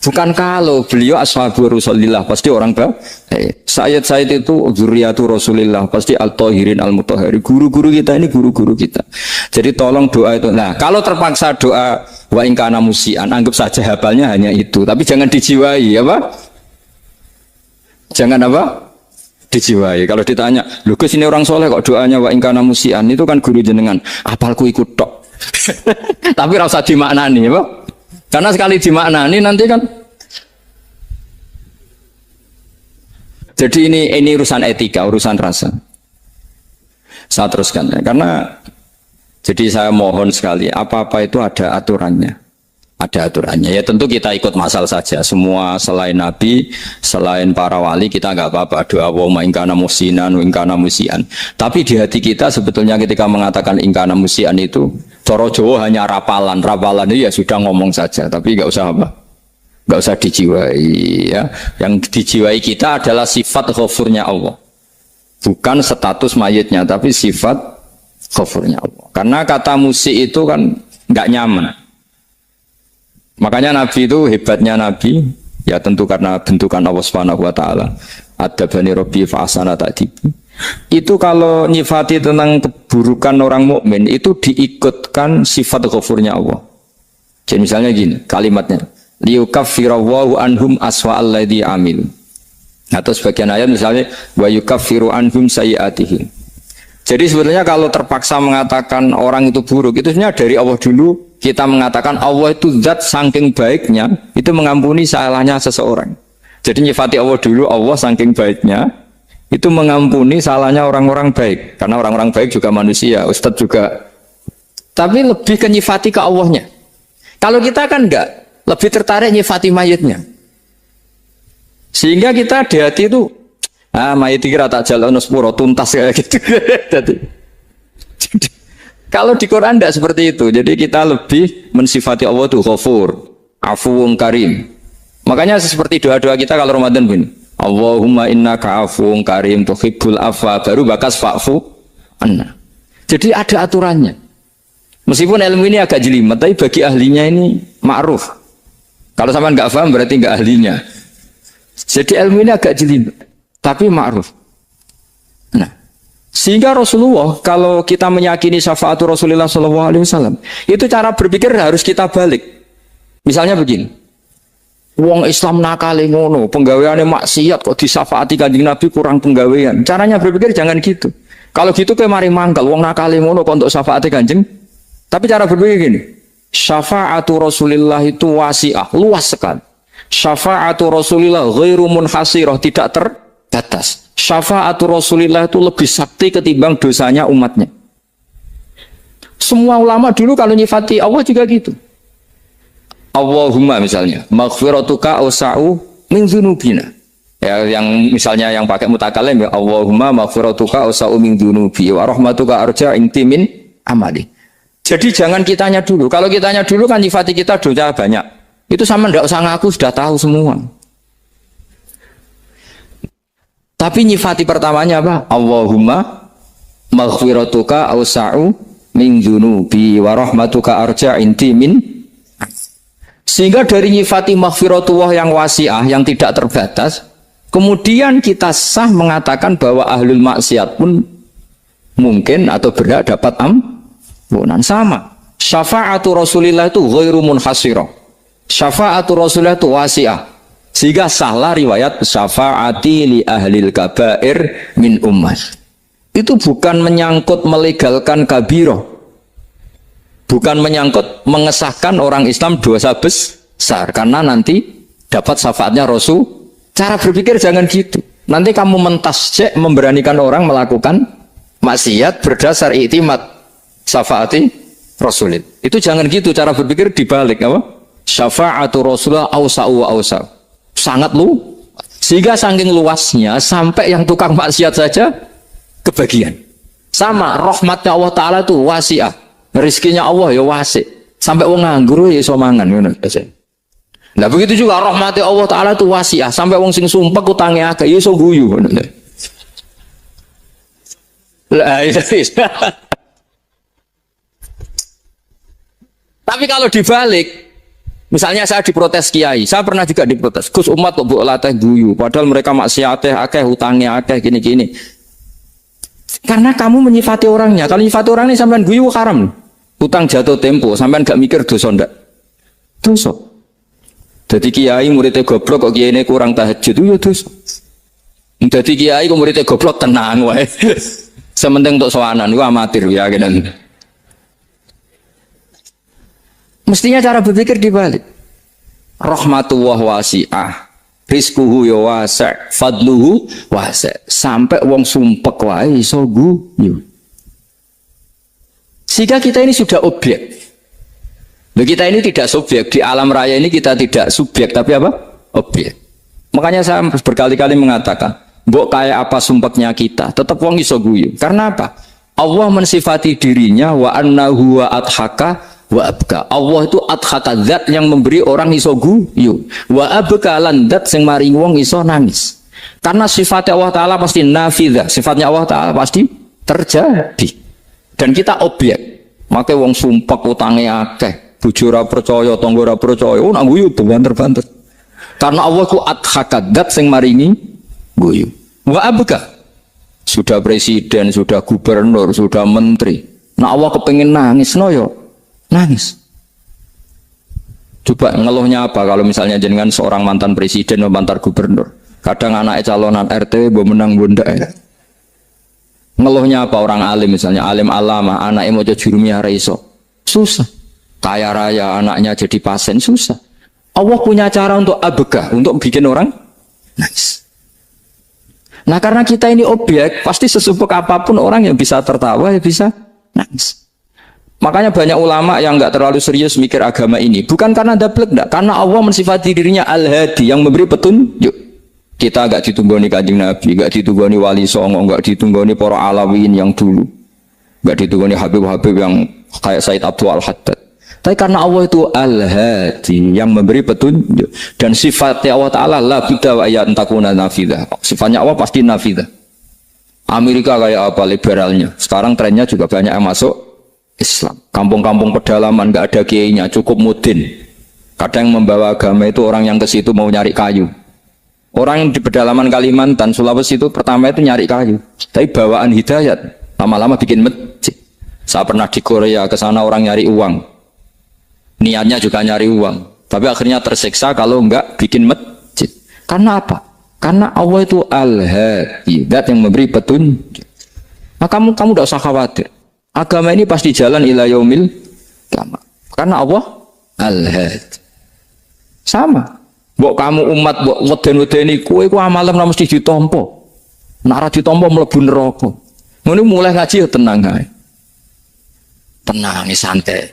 bukan kalau beliau ashabu Rasulillah, pasti orang baik. Sayyid itu dzurriyyatu Rasulillah, pasti al-Tahirin al-Mutahhari. Guru-guru kita ini guru-guru kita. Jadi tolong doa itu. Nah, kalau terpaksa doa wa ingkana musian, anggap saja hafalnya hanya itu, tapi jangan dijiwai, apa? Jangan apa? Dijiwai. Kalau ditanya, "Lho Gus ini orang soleh kok doanya wa ingkana musian?" Itu kan guru jenengan. Apalku ikut tok. Tapi ora usah dimaknani, apa? Karena sekali dimaknani nanti kan. Jadi ini urusan etika, urusan rasa. Saya teruskan ya, karena jadi saya mohon sekali, apa-apa itu ada aturannya. Ada aturannya. Ya tentu kita ikut masal saja. Semua selain Nabi, selain para wali, kita nggak apa-apa. Doa wa ingkana musinan, ingkana musian. Tapi di hati kita sebetulnya ketika mengatakan ingkana musian itu, coro Jawa hanya rapalan. Rapalan itu ya sudah ngomong saja. Tapi nggak usah apa? Nggak usah dijiwai. Ya. Yang dijiwai kita adalah sifat ghafurnya Allah. Bukan status mayitnya, tapi sifat ghafurnya Allah. Karena kata musik itu kan nggak nyaman. Makanya Nabi itu hebatnya Nabi, ya tentu karena bentukan Allah Subhanahu wa taala. Adabani Rabbi fa ahsana ta'dibi. Itu kalau nyifati tentang keburukan orang mukmin itu diikutkan sifat ghafurnya Allah. Jadi misalnya gini, kalimatnya liyukaffirallahu anhum aswa'al ladzi amilu. Atau sebagian ayat misalnya wa yukaffiru anhum sayyi'atihim. Jadi sebetulnya kalau terpaksa mengatakan orang itu buruk, itu sebenarnya dari Allah dulu. Kita mengatakan Allah itu zat saking baiknya itu mengampuni salahnya seseorang. Jadi nyifati Allah dulu, Allah saking baiknya itu mengampuni salahnya orang-orang baik. Karena orang-orang baik juga manusia, Ustadz juga. Tapi lebih ke nyifati ke Allahnya. Kalau kita kan enggak, lebih tertarik nyifati mayitnya. Sehingga kita di hati itu mayit kira tak jalan sepuro tuntas kayak gitu. Jadi kalau di Quran tidak seperti itu. Jadi kita lebih mensifati Allah itu Ghafur, Afuwun Karim. Makanya seperti doa-doa kita kalau Ramadan begini. Allahumma innaka afuwun karim tuhibbul afwa, baru bakas fa'fu anna. Jadi ada aturannya. Meskipun ilmu ini agak jelimet, tapi bagi ahlinya ini ma'ruf. Kalau sampean nggak paham berarti nggak ahlinya. Jadi ilmu ini agak jelimet, tapi ma'ruf. Nah, sehingga Rasulullah kalau kita meyakini syafaatu Rasulullah SAW, itu cara berpikir harus kita balik. Misalnya begini. Wong Islam nakale ngono, penggaweane maksiat kok disyafaati Kanjeng Nabi kurang penggawean. Caranya berpikir jangan gitu. Kalau gitu kayak mari mangkal, wong nakale ngono kok untuk syafaati Kanjeng. Tapi cara berpikir gini, syafaatu Rasulillah itu wasi'ah, luas sekali. Syafaatu Rasulillah ghairu munhasirah, tidak terbatas. Syafaatu Rasulillah itu lebih sakti ketimbang dosanya umatnya. Semua ulama dulu kalau nyifati Allah juga gitu. Allahumma misalnya maghfiratuka awsa'u min dzunubina. Ya, yang misalnya yang pakai mutakalim ya Allahumma maghfiratuka awsa'u min dzunubi wa rahmatuka arja inti min amali. Jadi jangan kitanya dulu. Kalau kitanya dulu kan nyifati kita dosa banyak. Itu sama ndak usah ngaku sudah tahu semua. Tapi nyifati pertamanya apa? Allahumma maghfiratuka awsa'u min dzunubi wa rahmatuka arja inti min. Sehingga dari nyifati maghfiratullah yang wasi'ah, yang tidak terbatas, kemudian kita sah mengatakan bahwa ahlul maksiat pun mungkin atau berhak dapat ampunan. Sama. Syafa'atu Rasulillah itu ghairu munhasirah. Syafa'atu Rasulillah itu wasi'ah. Sehingga sahlah riwayat syafa'ati li ahlil kabair min ummah. Itu bukan menyangkut melegalkan kabirah. Bukan menyangkut mengesahkan orang Islam dosa besar karena nanti dapat syafaatnya Rasul. Cara berpikir jangan gitu. Nanti kamu mentasjek memberanikan orang melakukan maksiat berdasar iktimat syafaati Rasulin. Itu jangan gitu, cara berpikir dibalik apa? Syafa'atu Rasulullah awsa'u wa awsa'u. Sangat lu. Sehingga saking luasnya sampai yang tukang maksiat saja kebagian. Sama rahmatnya Allah Ta'ala itu wasi'ah. Rizkinya Allah ya wasi, sampai wong nganggur ya iso mangan ngono. Nah begitu juga rahmati Allah Taala itu wasiah, sampai wong sing sumpek utange akeh ya iso guyu ngono. Lah tapi kalau dibalik, misalnya saya diprotes kiai, saya pernah juga diprotes, Gus umat kok mbok latih guyu, padahal mereka maksiate akeh, utangnya akeh gini-gini. Karena kamu menyifati orangnya. Kalau menyifati orang ini sampean guyu haram. Utang jatuh tempo, sampean gak mikir dosa ndak? Dosa. Jadi kiai muridnya goblok kok kiai ini kurang tahajud itu ya dosa. Jadi kiai kok muridnya goblok tenang wae. Sementing untuk sowanan itu amatir ya kan. Mestinya cara berpikir dibalik. Rahmatullah wasi'ah. Rizkuhu ya wasi', fadluhu wasi'. Sampai wong sumpek wae iso guyu. Sehingga kita ini sudah objek. Kita ini tidak subjek. Di alam raya ini kita tidak subjek, tapi apa? Objek. Makanya saya berkali-kali mengatakan, mbok kayak apa sumpeknya kita, tetap wong iso guyu. Karena apa? Allah mensifati dirinya wa annahu wa adhaka wa abka. Allah itu adhaka, zat yang memberi orang iso guyu. Wa abka lan zat sing maring wong iso nangis. Karena sifatnya Allah Ta'ala pasti nafidah. Sifatnya Allah Ta'ala pasti terjadi. Dan kita objek. Makanya wong sumpek utange akeh, bojo ora percaya, tangga ora percaya, nak guyu banter-banter. Karena Allah ku adhaka, zat sing maringi guyu. Wa abka. Sudah presiden, sudah gubernur, sudah menteri. Nah Allah kepengen nangis, no yo nangis. Coba ngeluhnya apa kalau misalnya jenengan seorang mantan presiden atau mantan gubernur. Kadang anaknya calonan RT, bo menang bunda. Ngeluhnya apa orang alim misalnya, alim alama, anaknya mau jadi jurumiyah reiso. Susah. Kaya raya, anaknya jadi pasien, susah. Allah punya cara untuk abegah, untuk bikin orang nangis. Nah karena kita ini objek, pasti sesumpuk apapun orang yang bisa tertawa, ya bisa nangis. Makanya banyak ulama yang nggak terlalu serius mikir agama ini. Bukan karena dablek, enggak. Karena Allah mensifati dirinya Al-Hadi, yang memberi petunjuk. Kita nggak ditunggoni Kanjeng Nabi, nggak ditunggoni Wali Songo, nggak ditunggoni para Alawin yang dulu, nggak ditunggoni Habib-Habib yang kayak Said Abdul Al-Haddad. Tapi karena Allah itu Al-Hadi, yang memberi petunjuk, dan sifatnya Allah Ta'ala la budda wa ayat takuna nafidah. Sifatnya Allah pasti nafidah. Amerika kayak apa liberalnya. Sekarang trennya juga banyak yang masuk Islam. Kampung-kampung pedalaman nggak ada kiainya, cukup mudin. Kadang yang membawa agama itu orang yang ke situ mau nyari kayu. Orang yang di pedalaman Kalimantan, Sulawesi itu pertama itu nyari kayu. Tapi bawaan hidayat, lama-lama bikin masjid. Saya pernah di Korea, ke sana orang nyari uang. Niatnya juga nyari uang, tapi akhirnya tersiksa kalau enggak bikin masjid. Karena apa? Karena Allah itu Al-Hadi, zat yang memberi petunjuk. Nah, kamu tidak usah khawatir. Agama ini pasti jalan ila yaumil qiyamah. Karena Allah Al-Hadi. Sama. Mbok kamu umat mbok weden-wedeni kowe iku amalan mesti ditampa. Nek ora ditampa mlebu neraka. Ngono mulai ngaji ya tenang ae. Tenang, santai.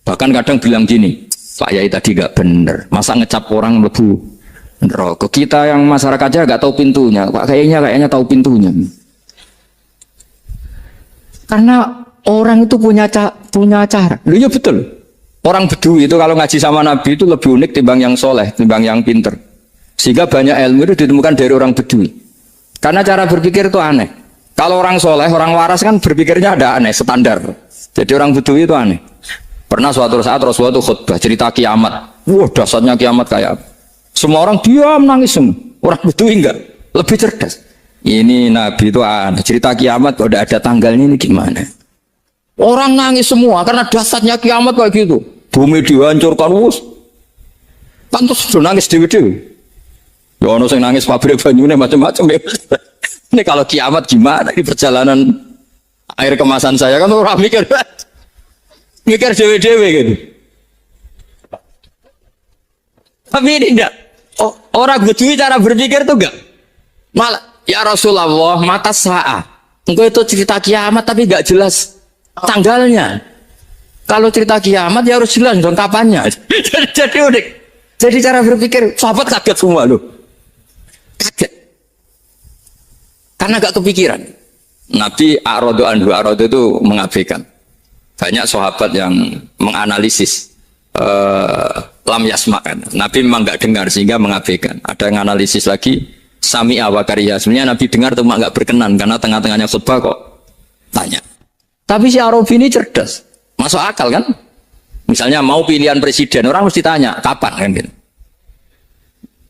Bahkan kadang bilang gini, Pak Yai tadi gak bener, masa ngecap orang mlebu neraka. Kita yang masyarakatnya gak tahu pintunya, Pak kayaknya tahu pintunya. Karena orang itu punya cara. Loh ya betul. Orang Bedui itu kalau ngaji sama Nabi itu lebih unik timbang yang soleh, timbang yang pinter. Sehingga banyak ilmu itu ditemukan dari orang Bedui. Karena cara berpikir itu aneh. Kalau orang soleh, orang waras kan berpikirnya ada aneh, standar. Jadi orang Bedui itu aneh. Pernah suatu saat Rasulullah itu khutbah cerita kiamat. Wah, dasarnya kiamat kayak apa? Semua orang diam nangis semua. Orang Bedui enggak, lebih cerdas. Ini Nabi itu ada cerita kiamat kalau udah ada tanggalnya ini gimana? Orang nangis semua karena dasarnya kiamat kayak gitu. Bumi dihancurkan wus. Kan terus sudah nangis dewi-dewi. Ya ono sing nangis pabrik banyune macam-macam ya. Ini kalau kiamat gimana di perjalanan air kemasan saya kan orang mikir dewe-dewe gitu. Tapi ini enggak. Orang Bedui cara berpikir tuh enggak. Malah, ya Rasulullah, mata sa'ah. Engkau itu cerita kiamat tapi enggak jelas tanggalnya. Kalau cerita kiamat ya harus jelas dong kapannya. Jadi unik. Jadi cara berpikir, sahabat kaget semua loh. Kaget. Karena enggak kepikiran. Nabi A'radu itu mengabaikan. Banyak sahabat yang menganalisis lam yasma kan. Nabi memang nggak dengar sehingga mengabaikan. Ada yang analisis lagi sami'a wa kariha. Sebenarnya Nabi dengar cuma nggak berkenan karena tengah-tengahnya khutbah kok tanya. Tapi si Arabi ini cerdas, masuk akal kan? Misalnya mau pilihan presiden, orang mesti tanya kapan kan gitu.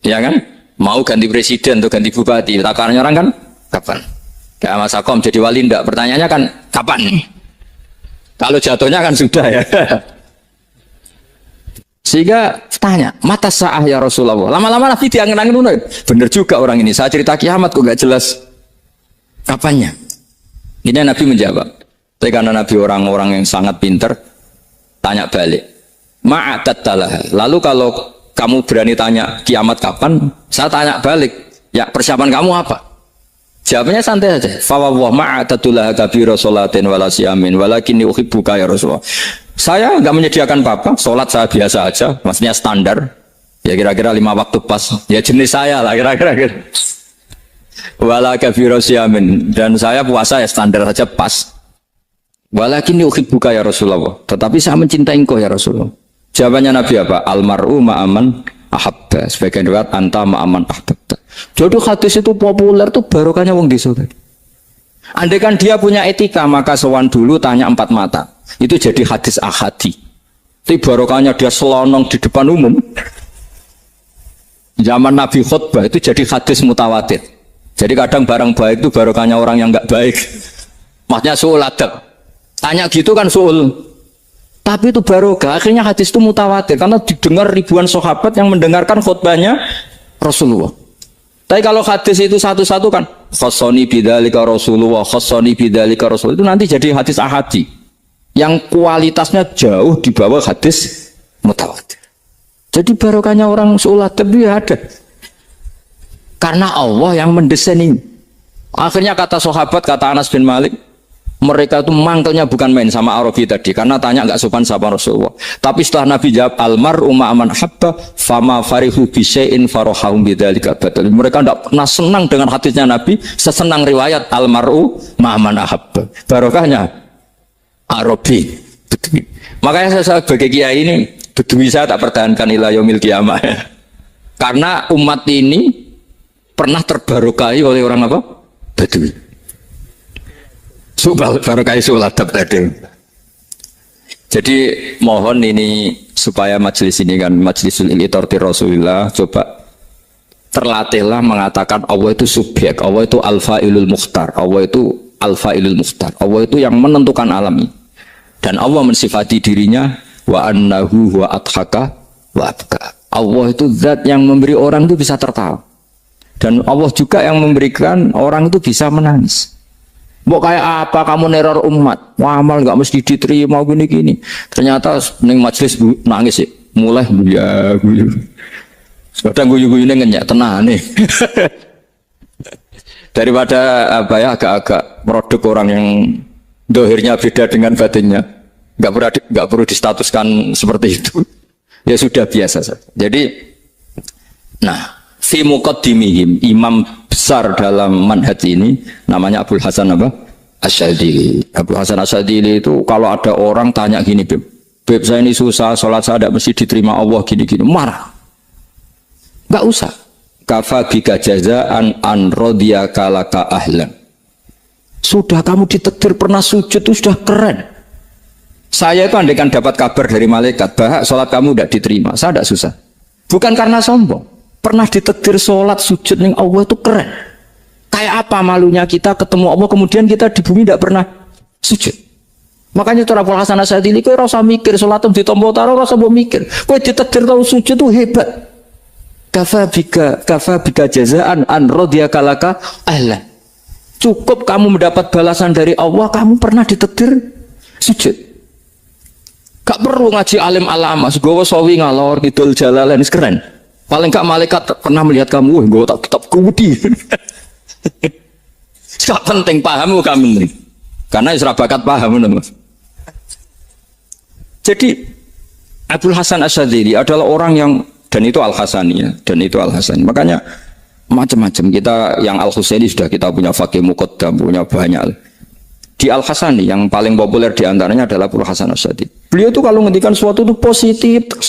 Ya kan? Mau ganti presiden atau ganti bupati, takarannya orang kan kapan? Kayak Mas Akom jadi wali ndak? Pertanyaannya kan kapan? Kalau jatuhnya kan sudah ya. Sehingga tanya, mata sa'ah ya Rasulullah. Lama-lama Nabi diangin-angin, bener juga orang ini. Saya cerita kiamat kok gak jelas kapannya. Ini Nabi menjawab. Tapi karena Nabi orang-orang yang sangat pinter, tanya balik. Ma'adat talah. Lalu kalau kamu berani tanya kiamat kapan, saya tanya balik. Ya persiapan kamu apa? Jawabnya santai saja. Fawwah ma'atatulah kabira sholatin wala siyamin walakinni uhibbuka ya Rasulullah. Saya enggak menyediakan apa-apa, sholat saya biasa aja, maksudnya standar. Ya kira-kira 5 waktu pas. Ya jenis saya lah kira-kira gitu. Wala kabira siyamin, dan saya puasa ya standar saja pas. Walakinni uhibbuka ya Rasulullah. Tetapi saya mencintai engkau ya Rasulullah. Jawabannya Nabi apa? Almar'u ma'aman ahabba. Sebagian riwayat anta ma'aman ahabbta. Jodoh hadis itu populer tuh barokahnya wong desa tadi. Andai kan dia punya etika maka sowan dulu tanya 4 mata. Itu jadi hadis ahadi. Tapi barokahnya dia selonong di depan umum. Zaman Nabi khutbah itu jadi hadis mutawatir. Jadi kadang barang baik itu barokahnya orang yang enggak baik. Maksudnya suul adab. Tanya gitu kan suul. Tapi itu barokah. Akhirnya hadis itu mutawatir karena didengar ribuan sahabat yang mendengarkan khutbahnya Rasulullah. Tapi kalau hadis itu satu-satu kan khassani bidzalika Rasulullah, khassani bidzalika Rasul, itu nanti jadi hadis ahadi yang kualitasnya jauh di bawah hadis mutawatir. Jadi barokahnya orang suulat tapi ada. Karena Allah yang mendesain ini. Akhirnya kata sahabat, kata Anas bin Malik, mereka itu mantelnya bukan main sama Arabi tadi karena tanya nggak sopan sama Rasulullah. Tapi setelah Nabi jawab almar'u ma'aman habba fama farihu bisyai'in farahum bidzalika badal. Mereka tidak pernah senang dengan hadisnya Nabi sesenang riwayat almar'u ma'aman habba. Barokahnya Arabi Bedui. Makanya saya sebagai kiai ini, bedui saya tak pertahankan ila yaumil qiyamah. Karena umat ini pernah terbarokai oleh orang apa? Bedui. Subal barokai suladab tadi. Jadi mohon ini supaya majelis ini kan majlisul ilmi Rasulullah, coba terlatihlah mengatakan Allah itu subjek, Allah itu al-fa'ilul mukhtar, Allah itu al-fa'ilul mukhtar, Allah itu yang menentukan alam ini. Dan Allah mensifati dirinya wa annahu wa adhaka wa abka. Allah itu zat yang memberi orang itu bisa tertawa. Dan Allah juga yang memberikan orang itu bisa menangis. Mau kayak apa kamu neror umat, amal nggak mesti diterima gini-gini. Ternyata ning majelis nangis sih, mulai ya. Kadang guyu-guyune ngenyak tenan nih. Daripada apa ya agak-agak produk orang yang dohirnya beda dengan batinnya, nggak perlu distatuskan seperti itu. Ya sudah biasa saja. Jadi, nah, fi muqaddimihim, imam besar dalam manhaj ini namanya Abul Hasan apa? Asyadili. Abul Hasan Asyadili itu kalau ada orang tanya gini, Beb saya ini susah, sholat saya tidak mesti diterima Allah gini-gini, marah. Enggak usah. Kafa bika jazaan an radiyaka laka ahlan. Sudah kamu ditakdir pernah sujud itu sudah keren. Saya itu andaikan dapat kabar dari malaikat bahwa sholat kamu tidak diterima, saya tidak susah. Bukan karena sombong. Pernah ditakdir sholat sujud ning Allah itu keren. Kayak apa malunya kita ketemu Allah kemudian kita di bumi tidak pernah sujud. Makanya cara Abul Hasan Asyadili kowe ora usah mikir sholat ditampa taro ora usah mikir. Kowe ditakdir tahu sujud itu hebat. Kafa bika jazaan an radiyaka laka ahla. Cukup kamu mendapat balasan dari Allah, kamu pernah ditakdir sujud. Gak perlu ngaji alim alama, segowo sawi ngalor kidul jalalain keren. Paling gak malaikat pernah melihat kamu, nggo tak kitab kudi. Gak penting paham kamu nih. Karena isra bakat paham Mas. Jadi Abul Hasan Asyadili adalah orang yang dan itu Al-Hasani ya, dan itu Al-Hasani. Makanya macam-macam kita yang Al-Husaini sudah kita punya Faqih Muqaddam, punya banyak. Di Al-Hasani yang paling populer diantaranya adalah Abul Hasan Asyadili. Beliau tuh kalau ngendikan sesuatu itu positif terus.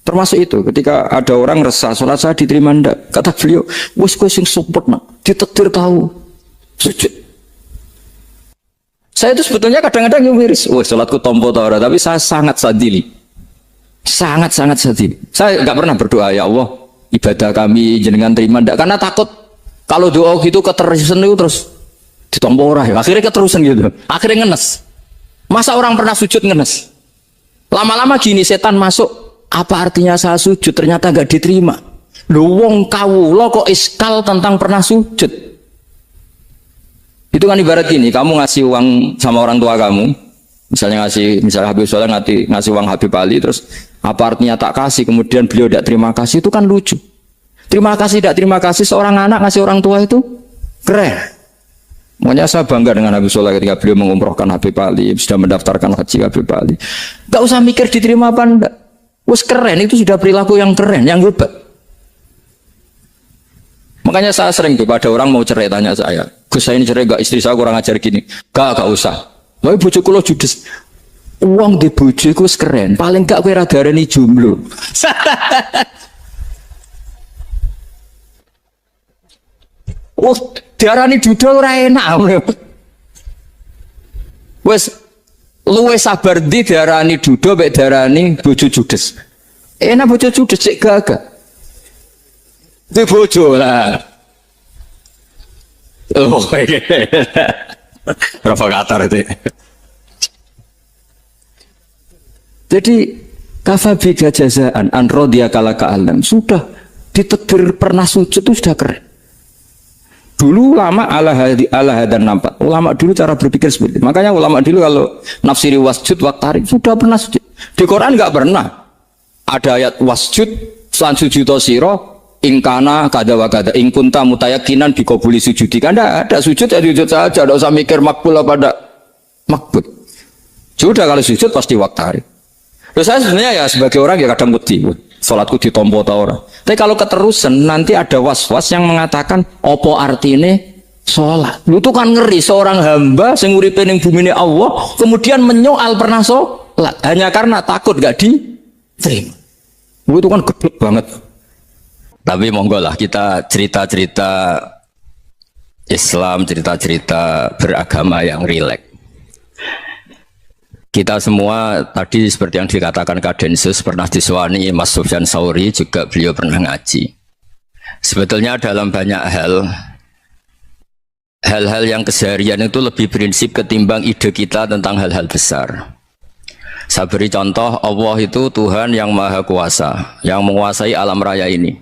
Termasuk itu ketika ada orang resah sholat saya diterima ndak, kata beliau, wis kowe sing support nak, ditakdir tahu sujud. Saya itu sebetulnya kadang-kadang yang miris, sholatku tompo ta ora, tapi saya sangat sadili. Sangat-sangat sedih. Saya nggak pernah berdoa ya Allah ibadah kami jenengan terima ndak, karena takut kalau doa gitu keterusan itu terus ditompo ora ya. Akhirnya keterusan gitu. Akhirnya ngenes. Masa orang pernah sujud ngenes? Lama-lama gini setan masuk. Apa artinya saya sujud ternyata nggak diterima? Lho wong kawula kok iskal tentang pernah sujud. Itu kan ibarat gini, kamu ngasih uang sama orang tua kamu. Misalnya Habib Soleh ngasih uang Habib Ali, terus apa artinya tak kasih, kemudian beliau tidak terima kasih, itu kan lucu. Terima kasih tidak terima kasih, seorang anak ngasih orang tua itu keren. Makanya saya bangga dengan Habib Soleh ketika beliau mengumrohkan Habib Ali, sudah mendaftarkan haji Habib Ali. Gak usah mikir diterima apa enggak, wes keren, itu sudah perilaku yang keren, yang hebat. Makanya saya sering pada orang mau cerai tanya saya, Gus saya ini cerai gak, istri saya kurang ajar gini. Gak usah. Wah bojo kula judes. Uang di bojo iku keren. Paling gak kowe ra darani jomblo. Oh, diarani duda ora enak. Wes luwe sabar ndi diarani duda mek diarani bojo judes. Enak bojo judes cek gagah. Di bojo lah. Oh, provokator itu. Jadi kafabika jazaan an radiyaka laka alam, sudah ditakdir pernah sujud itu sudah keren. Dulu ulama ala hadan nampak. Ulama dulu cara berpikir seperti itu. Makanya ulama dulu kalau nafsiri wasjud waktari sudah pernah sujud. Di Quran enggak pernah ada ayat wasjud lan sujudo siro ingkana kada wa kada ingkunta mutayakinan dikabuli sujudi, kan ada sujud ya sujud saja, tidak usah mikir makbul apa tidak makbul. Sudah kalau sujud pasti waktari. Terus saya sebenarnya ya sebagai orang ya kadang wedi, sholatku ditompo ta ora. Tapi kalau keterusan nanti ada was-was yang mengatakan opo artine sholat. Lu tuh kan ngeri seorang hamba sing uripe ning bumine Allah kemudian menyoal pernah sholat hanya karena takut gak diterima. Itu kan geblek banget. Tapi monggo lah kita cerita-cerita Islam, cerita-cerita beragama yang rileks. Kita semua tadi seperti yang dikatakan Kadensus pernah diswani Mas Sufyan Sauri, juga beliau pernah ngaji. Sebetulnya dalam banyak hal-hal yang keseharian itu lebih prinsip ketimbang ide kita tentang hal-hal besar. Saya beri contoh, Allah itu Tuhan yang maha kuasa, yang menguasai alam raya ini.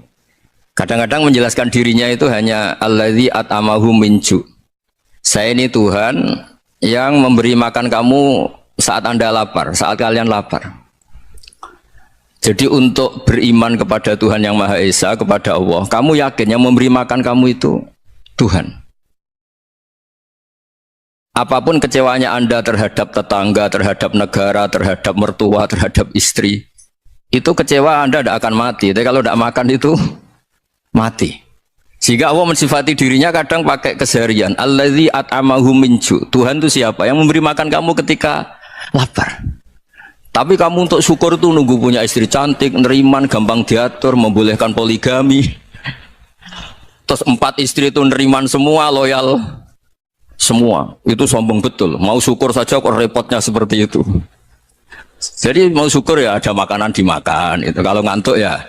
Kadang-kadang menjelaskan dirinya itu hanya alladzi at'amahu min ju'. Saya ini Tuhan yang memberi makan kamu saat Anda lapar, saat kalian lapar. Jadi untuk beriman kepada Tuhan yang Maha Esa, kepada Allah, kamu yakin yang memberi makan kamu itu Tuhan. Apapun kecewanya Anda terhadap tetangga, terhadap negara, terhadap mertua, terhadap istri, itu kecewa Anda tidak akan mati. Tapi kalau tidak makan itu mati. Sehingga Allah mensifati dirinya kadang pakai keseharian. Alladzi at'amahu min ju'. Tuhan itu siapa? Yang memberi makan kamu ketika lapar. Tapi kamu untuk syukur itu nunggu punya istri cantik, neriman, gampang diatur, membolehkan poligami. Terus 4 istri itu neriman semua, loyal semua. Itu sombong betul. Mau syukur saja kok repotnya seperti itu. Jadi mau syukur ya ada makanan dimakan. Itu kalau ngantuk ya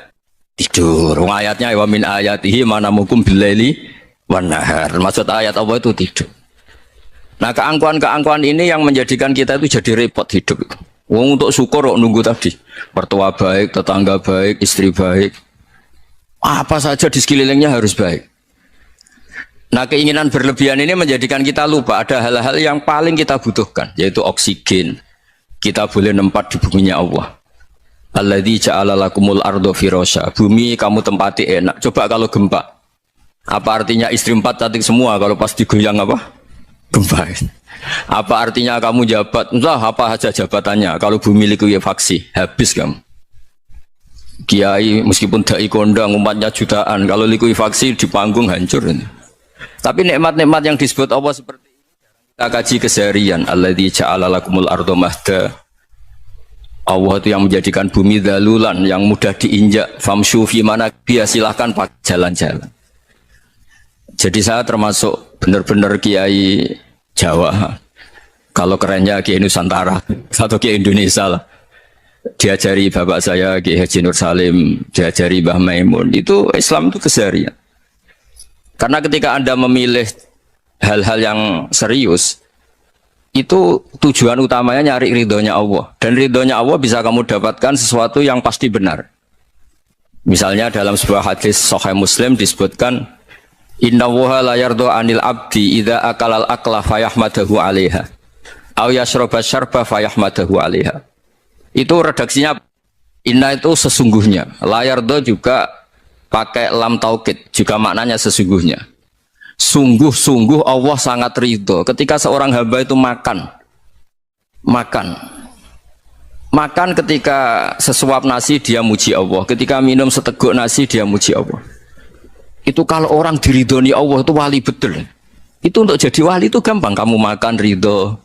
tidur. Ayatnya wa min ayatihi manamukum billaili wan nahar. Maksud ayat Allah itu tidur. Nah, keangkuhan-keangkuhan ini yang menjadikan kita itu jadi repot hidup. Wong untuk syukur kok nunggu tadi. Mertua baik, tetangga baik, istri baik. Apa saja di sekelilingnya harus baik. Nah, keinginan berlebihan ini menjadikan kita lupa ada hal-hal yang paling kita butuhkan, yaitu oksigen. Kita boleh nempat di buminya Allah. Alladzi ja'ala lakumul ardo firasya. Bumi kamu tempati enak. Coba kalau gempa. Apa artinya istri 4 cantik semua kalau pas digoyang apa? Gempa. Apa artinya kamu jabat? Entah apa saja jabatannya. Kalau bumi likuifaksi, habis kamu. Kiai meskipun dai kondang umatnya jutaan, kalau likuifaksi di panggung hancur. Tapi nikmat-nikmat yang disebut Allah seperti ini kita kaji keseharian. Alladzi ja'ala lakumul ardo mahda. Allah itu yang menjadikan bumi dalulan, yang mudah diinjak. Famshu fi manakbiha, silahkan pakai jalan-jalan. Jadi saya termasuk benar-benar kiai Jawa. Kalau kerennya kiai Nusantara atau kiai Indonesia lah. Diajari bapak saya Kiai Haji Nur Salim, diajari Mbah Maimun. Itu Islam itu keseharian. Karena ketika Anda memilih hal-hal yang serius, itu tujuan utamanya nyari ridhonya Allah. Dan ridhonya Allah bisa kamu dapatkan sesuatu yang pasti benar. Misalnya dalam sebuah hadis Sahih Muslim disebutkan, Inna woha la yardo anil abdi idha akalal akla fayahmadahu alaiha aw yashroba syarba fayahmadahu alaiha. Itu redaksinya inna itu sesungguhnya, la yardo juga pakai lam taukid, juga maknanya sesungguhnya. Sungguh-sungguh Allah sangat ridho ketika seorang hamba itu makan ketika sesuap nasi dia muji Allah, ketika minum seteguk nasi dia muji Allah. Itu kalau orang diridhoni Allah itu wali betul. Itu untuk jadi wali itu gampang. Kamu makan ridho,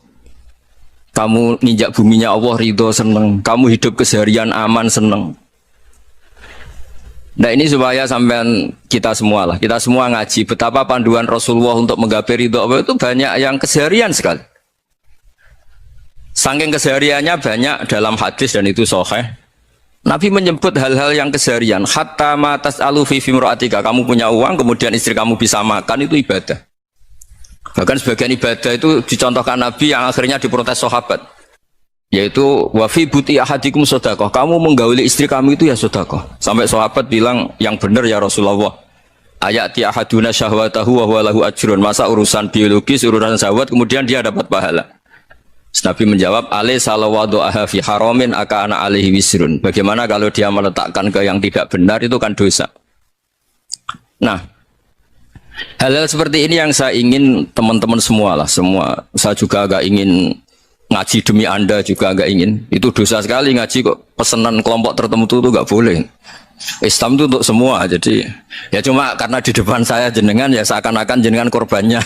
kamu nginjak buminya Allah ridho seneng, kamu hidup keseharian aman seneng. Nah ini supaya sampean kita semua lah, kita semua ngaji betapa panduan Rasulullah untuk menggapai ridho Allah itu banyak yang keseharian sekali. Saking kesehariannya banyak dalam hadis dan itu sahih. Nabi menyebut hal-hal yang keseharian. Hatta ma tas'alu fi fimra'atika. Kamu punya uang, kemudian istri kamu bisa makan, itu ibadah. Bahkan sebagian ibadah itu dicontohkan Nabi yang akhirnya diprotes sahabat. Yaitu wa fi buti ahadikum sedekah. Kamu menggauli istri kamu itu ya sedekah. Sampai sahabat bilang, yang benar ya Rasulullah. Ayati ahaduna syahwatahu wa huwa lahu ajrun. Masa urusan biologis, urusan syahwat kemudian dia dapat pahala. Nabi menjawab, alai salawadu'aha fi haramin aka'ana alaihi wisrun. Bagaimana kalau dia meletakkan ke yang tidak benar, itu kan dosa. Nah, hal-hal seperti ini yang saya ingin teman-teman semua lah, semua. Saya juga agak ingin ngaji demi Anda juga agak ingin. Itu dosa sekali ngaji kok pesanan kelompok tertentu itu gak boleh. Islam itu untuk semua. Jadi ya cuma karena di depan saya jenengan ya seakan-akan jenengan korbannya.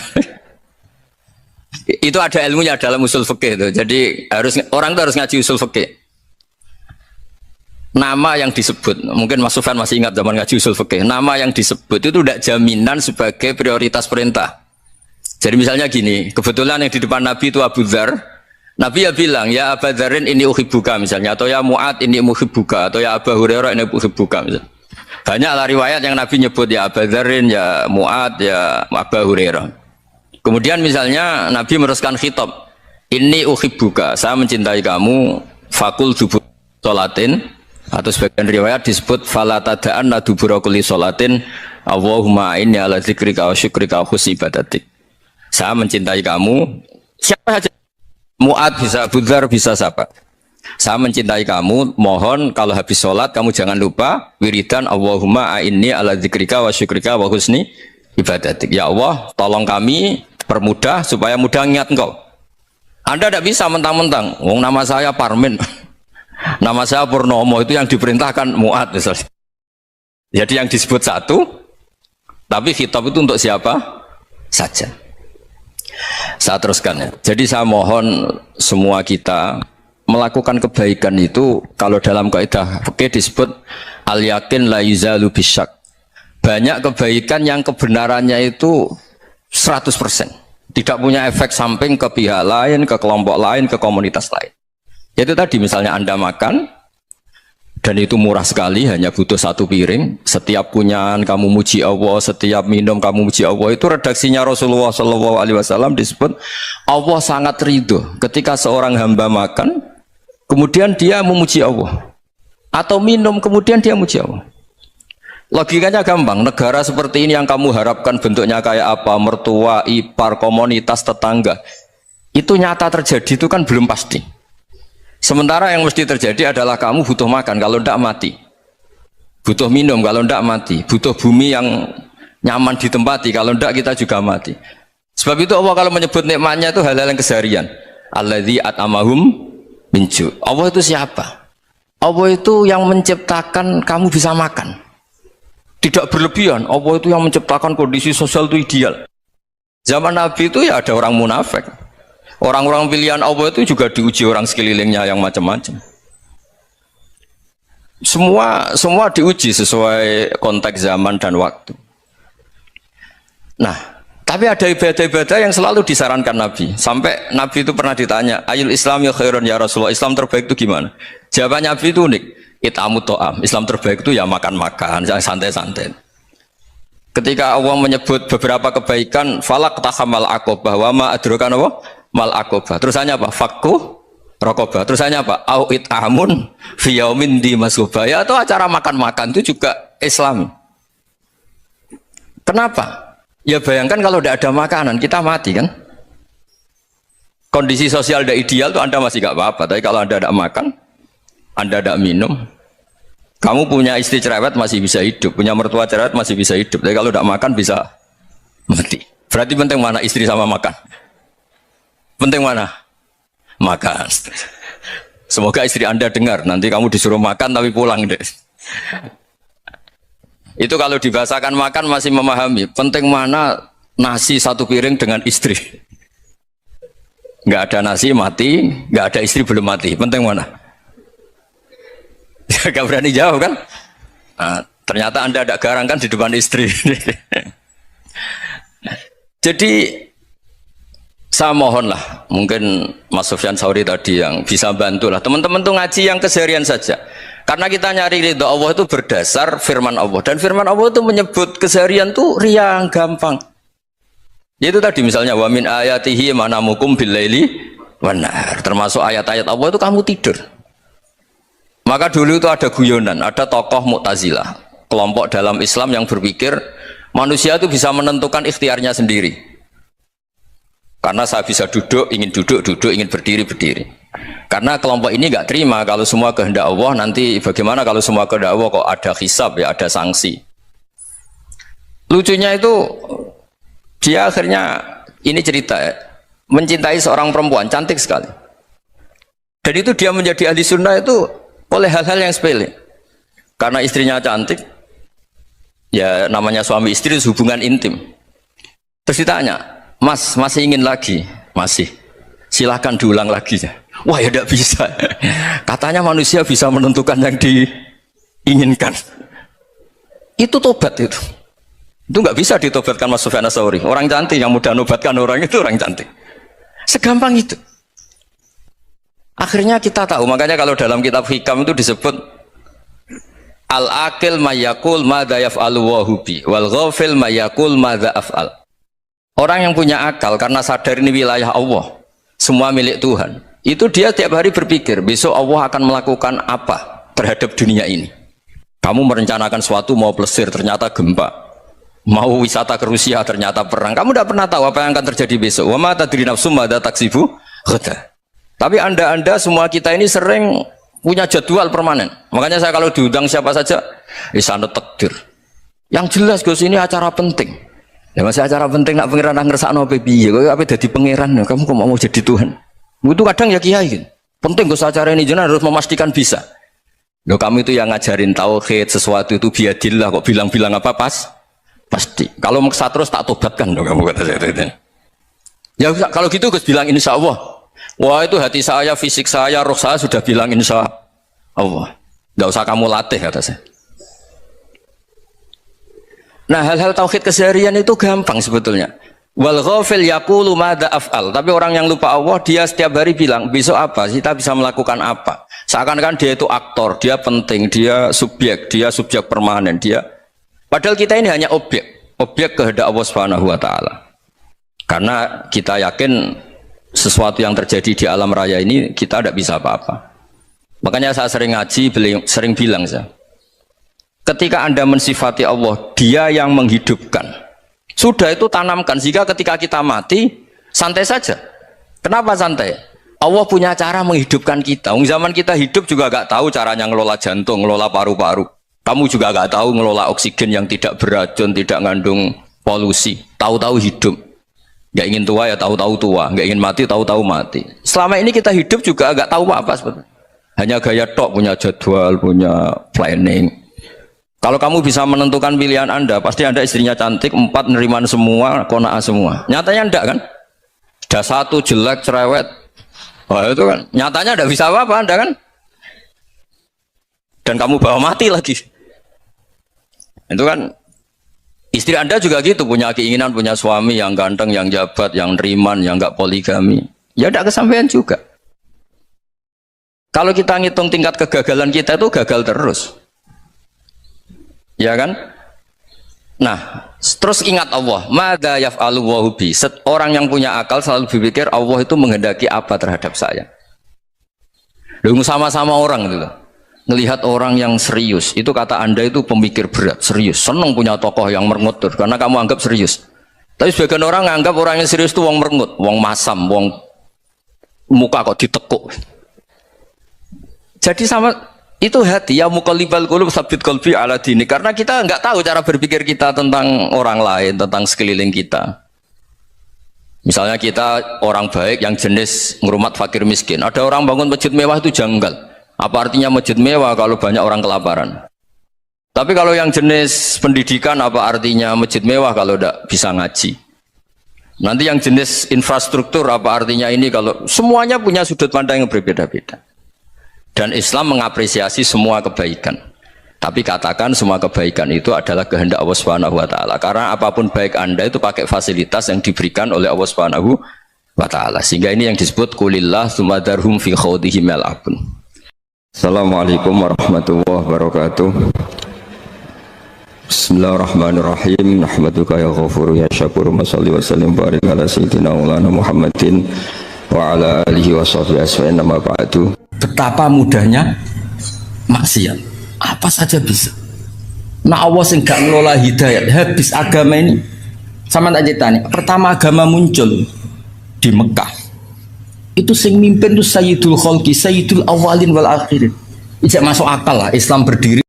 Itu ada ilmunya dalam usul fikih itu. Jadi orang itu harus ngaji usul fikih. Nama yang disebut, mungkin Mas Sufyan masih ingat zaman ngaji usul fikih. Nama yang disebut itu tidak jaminan sebagai prioritas perintah. Jadi misalnya gini, kebetulan yang di depan Nabi itu Abu Dzar. Nabi ya bilang, ya Abu Dzarin ini uhibbuka misalnya, atau ya Mu'ad ini uhibbuka, atau ya Abu Hurairah ini uhibbuka misalnya. Banyaklah riwayat yang Nabi nyebut ya Abu Dzarin, ya Mu'ad, ya Abu Hurairah. Kemudian misalnya Nabi meneruskan khitab, ini uhibbuka, saya mencintai kamu, fakul dubur sholatin, atau sebagian riwayat disebut fala tada'anna dubura kulli sholatin, Allahumma inni ala dzikrika wa syukrika wa husni ibadatik. Saya mencintai kamu, siapa saja. Mu'ad bisa, Abu Dzar bisa siapa? Saya mencintai kamu, mohon kalau habis sholat kamu jangan lupa wiridan Allahumma a'inni ala dzikrika wa syukrika wa husni ibadatik. Ya Allah, tolong kami permudah supaya mudah ingat engkau. Anda tidak bisa mentang-mentang, wong nama saya Parmin, nama saya Purnomo, itu yang diperintahkan Mu'ad misalnya. Jadi yang disebut satu, tapi khitab itu untuk siapa saja. Saya teruskan ya. Jadi saya mohon semua kita melakukan kebaikan itu, kalau dalam kaidah fikih disebut al yakin la yuzalu bisyak. Banyak kebaikan yang kebenarannya itu 100%. Tidak punya efek samping ke pihak lain, ke kelompok lain, ke komunitas lain. Itu tadi misalnya Anda makan dan itu murah sekali, hanya butuh satu piring. Setiap kunyahan kamu muji Allah, setiap minum kamu muji Allah. Itu redaksinya Rasulullah SAW disebut Allah sangat ridho ketika seorang hamba makan, kemudian dia memuji Allah, atau minum kemudian dia muji Allah. Logikanya gampang. Negara seperti ini yang kamu harapkan bentuknya kayak apa, mertua, ipar, komunitas, tetangga, itu nyata terjadi itu kan belum pasti. Sementara yang mesti terjadi adalah kamu butuh makan, kalau tidak mati. Butuh minum, kalau tidak mati. Butuh bumi yang nyaman ditempati, kalau tidak kita juga mati. Sebab itu Allah kalau menyebut nikmatnya itu hal-hal yang keseharian. Alladzi at'amahum min ju'. Allah itu siapa? Allah itu yang menciptakan kamu bisa makan. Tidak berlebihan. Allah itu yang menciptakan kondisi sosial itu ideal. Zaman Nabi itu ya ada orang munafik. Orang-orang pilihan Allah itu juga diuji orang sekelilingnya yang macam-macam. Semua diuji sesuai konteks zaman dan waktu. Nah, tapi ada ibadah-ibadah yang selalu disarankan Nabi. Sampai Nabi itu pernah ditanya, ayul Islam ya khairun ya Rasulullah, Islam terbaik itu gimana? Jawabannya Nabi itu unik. It'amut to'am. Islam terbaik itu ya makan-makan, yang santai-santai. Ketika Allah menyebut beberapa kebaikan, falak tahamal aqobah wa ma adrokan apa? Mal aqobah. Terusannya apa? Fakku rokobah. Terusannya apa? Au it'amun fi yaumin di masubah. Ya, atau acara makan-makan itu juga Islam. Kenapa? Ya bayangkan kalau tidak ada makanan, kita mati kan? Kondisi sosial tidak ideal tuh Anda masih gak apa-apa. Tapi kalau Anda tidak makan, Anda tidak minum, kamu punya istri cerewet masih bisa hidup, punya mertua cerewet masih bisa hidup. Tapi kalau tidak makan bisa mati. Berarti penting mana istri sama makan? Penting mana? Makan. Semoga istri Anda dengar. Nanti kamu disuruh makan tapi pulang deh. Itu kalau dibahasakan makan masih memahami. Penting mana nasi satu piring dengan istri. Nggak ada nasi mati, nggak ada istri belum mati. Penting mana? Gak berani jawab kan? Nah, ternyata Anda ada garang kan di depan istri. Jadi saya mohonlah, mungkin Mas Sufyan Sauri tadi yang bisa bantulah teman-teman tuh ngaji yang keseharian saja. Karena kita nyari ridho Allah itu berdasar firman Allah, dan firman Allah itu menyebut keseharian tuh riang gampang. Yaitu tadi misalnya wa min ayatihi manamukum billaili wan nahar. Termasuk ayat-ayat Allah itu kamu tidur. Maka dulu itu ada guyonan, ada tokoh Mu'tazilah, kelompok dalam Islam yang berpikir manusia itu bisa menentukan ikhtiarnya sendiri. Karena saya bisa duduk, ingin duduk, ingin berdiri, berdiri. Karena kelompok ini nggak terima kalau semua kehendak Allah, nanti bagaimana kalau semua kehendak Allah kok ada hisab ya, ada sanksi. Lucunya itu dia akhirnya ini cerita ya, mencintai seorang perempuan cantik sekali. Dan itu dia menjadi ahli sunnah itu oleh hal-hal yang sepele. Karena istrinya cantik, ya namanya suami istri hubungan intim. Terus ditanya, Mas masih ingin lagi? Masih. Silahkan diulang lagi. Wah ya tidak bisa. Katanya manusia bisa menentukan yang diinginkan. Itu tobat itu. Itu nggak bisa ditobatkan Mas Sufyan Ats-Tsauri. Orang cantik yang mudah nobatkan orang itu orang cantik. Segampang itu. Akhirnya kita tahu, makanya kalau dalam kitab Hikam itu disebut al-aqil mayakul madza yaf'alu wa hubi wal ghafil mayakul madza af'al. Orang yang punya akal karena sadar ini wilayah Allah, semua milik Tuhan, itu dia tiap hari berpikir besok Allah akan melakukan apa terhadap dunia ini. Kamu merencanakan suatu mau plesir ternyata gempa, mau wisata ke Rusia ternyata perang. Kamu tidak pernah tahu apa yang akan terjadi besok. Wa ma tadri nafsum madza taksibu ghadan. Tapi anda semua kita ini sering punya jadwal permanen. Makanya saya kalau diundang siapa saja, sana takdir. Yang jelas Gus ini acara penting. Ya masih acara penting nak pangeran ngersakno piye? Kowe ape dadi pangeran? Kamu kok mau jadi Tuhan? Itu kadang ya kiai gitu. Penting Gus acara ini jenengan harus memastikan bisa. Loh kamu itu yang ngajarin tauhid sesuatu itu biadillah kok bilang-bilang apa pasti. Kalau maksa terus tak tobatkan dong kamu kata saya itu. Ya kalau gitu Gus bilang insya Allah. Wah itu hati saya, fisik saya, roh saya sudah bilang insya Allah. Nggak usah kamu latih kata saya. Nah hal-hal tauhid keseharian itu gampang sebetulnya. Wal ghafil yaqulu madza af'al. Tapi orang yang lupa Allah dia setiap hari bilang besok apa? Kita bisa melakukan apa? Seakan-akan dia itu aktor, dia penting, dia subjek permanen, dia. Padahal kita ini hanya objek kehendak Allah Subhanahu wa taala. Karena kita yakin sesuatu yang terjadi di alam raya ini kita tidak bisa apa-apa. Makanya saya sering ngaji, sering bilang saya. Ketika Anda mensifati Allah, dia yang menghidupkan. Sudah itu tanamkan, sehingga ketika kita mati, santai saja. Kenapa santai? Allah punya cara menghidupkan kita. Zaman kita hidup juga gak tahu caranya ngelola jantung, ngelola paru-paru. Kamu juga gak tahu ngelola oksigen yang tidak beracun, tidak ngandung polusi. Tahu-tahu hidup. Gak ingin tua ya tahu-tahu tua, gak ingin mati tahu-tahu mati. Selama ini kita hidup juga gak tahu apa sebetulnya. Hanya gaya tok, punya jadwal, punya planning. Kalau kamu bisa menentukan pilihan Anda, pasti Anda istrinya cantik, 4 neriman semua, kona'ah semua. Nyatanya enggak kan? Ada 1 jelek, cerewet. Wah itu kan, nyatanya enggak bisa apa-apa Anda kan? Dan kamu bawa mati lagi. Itu kan, istri Anda juga gitu, punya keinginan, punya suami yang ganteng, yang jabat, yang neriman, yang enggak poligami. Ya enggak kesampaian juga. Kalau kita ngitung tingkat kegagalan kita itu gagal terus. Ya kan? Nah, terus ingat Allah, madza yaf'alu wa hubi. Orang yang punya akal selalu berpikir Allah itu menghendaki apa terhadap saya. Lalu sama-sama orang itu loh. Ngelihat orang yang serius, itu kata Anda itu pemikir berat, serius, senang punya tokoh yang merengut karena kamu anggap serius. Tapi sebagian orang anggap orang yang serius itu wong merengut, wong masam, wong muka kok ditekuk. Jadi sama itu hati ya muqallibal qulub tsabbit qalbi ala dini, karena kita nggak tahu cara berpikir kita tentang orang lain, tentang sekeliling kita. Misalnya kita orang baik yang jenis ngurmat fakir miskin, ada orang bangun masjid mewah itu janggal. Apa artinya masjid mewah kalau banyak orang kelaparan? Tapi kalau yang jenis pendidikan, apa artinya masjid mewah kalau tidak bisa ngaji? Nanti yang jenis infrastruktur, apa artinya ini kalau semuanya punya sudut pandang yang berbeda-beda. Dan Islam mengapresiasi semua kebaikan. Tapi katakan semua kebaikan itu adalah kehendak Allah Subhanahu wa taala. Karena apapun baik Anda itu pakai fasilitas yang diberikan oleh Allah Subhanahu wa taala. Sehingga ini yang disebut qulillah tsumma darhum fi khawdihim yal'abun. Assalamualaikum warahmatullahi wabarakatuh. Bismillahirrahmanirrahim. Nahmaduka ya ghafuru ya syakuru wa shalli wa sallim barik ala sayyidina maulana Muhammadin wa ala alihi wa sahbihi asfa'in nama ba'du. Betapa mudahnya maksiat, apa saja bisa. Nah Allah sing gak ngelola hidayat, habis agama ini. Sama tak ceritanya, pertama agama muncul di Mekah, itu sing mimpin itu Sayyidul Khalqi, Sayyidul Awalin wal Akhirin. Tidak masuk akal lah Islam berdiri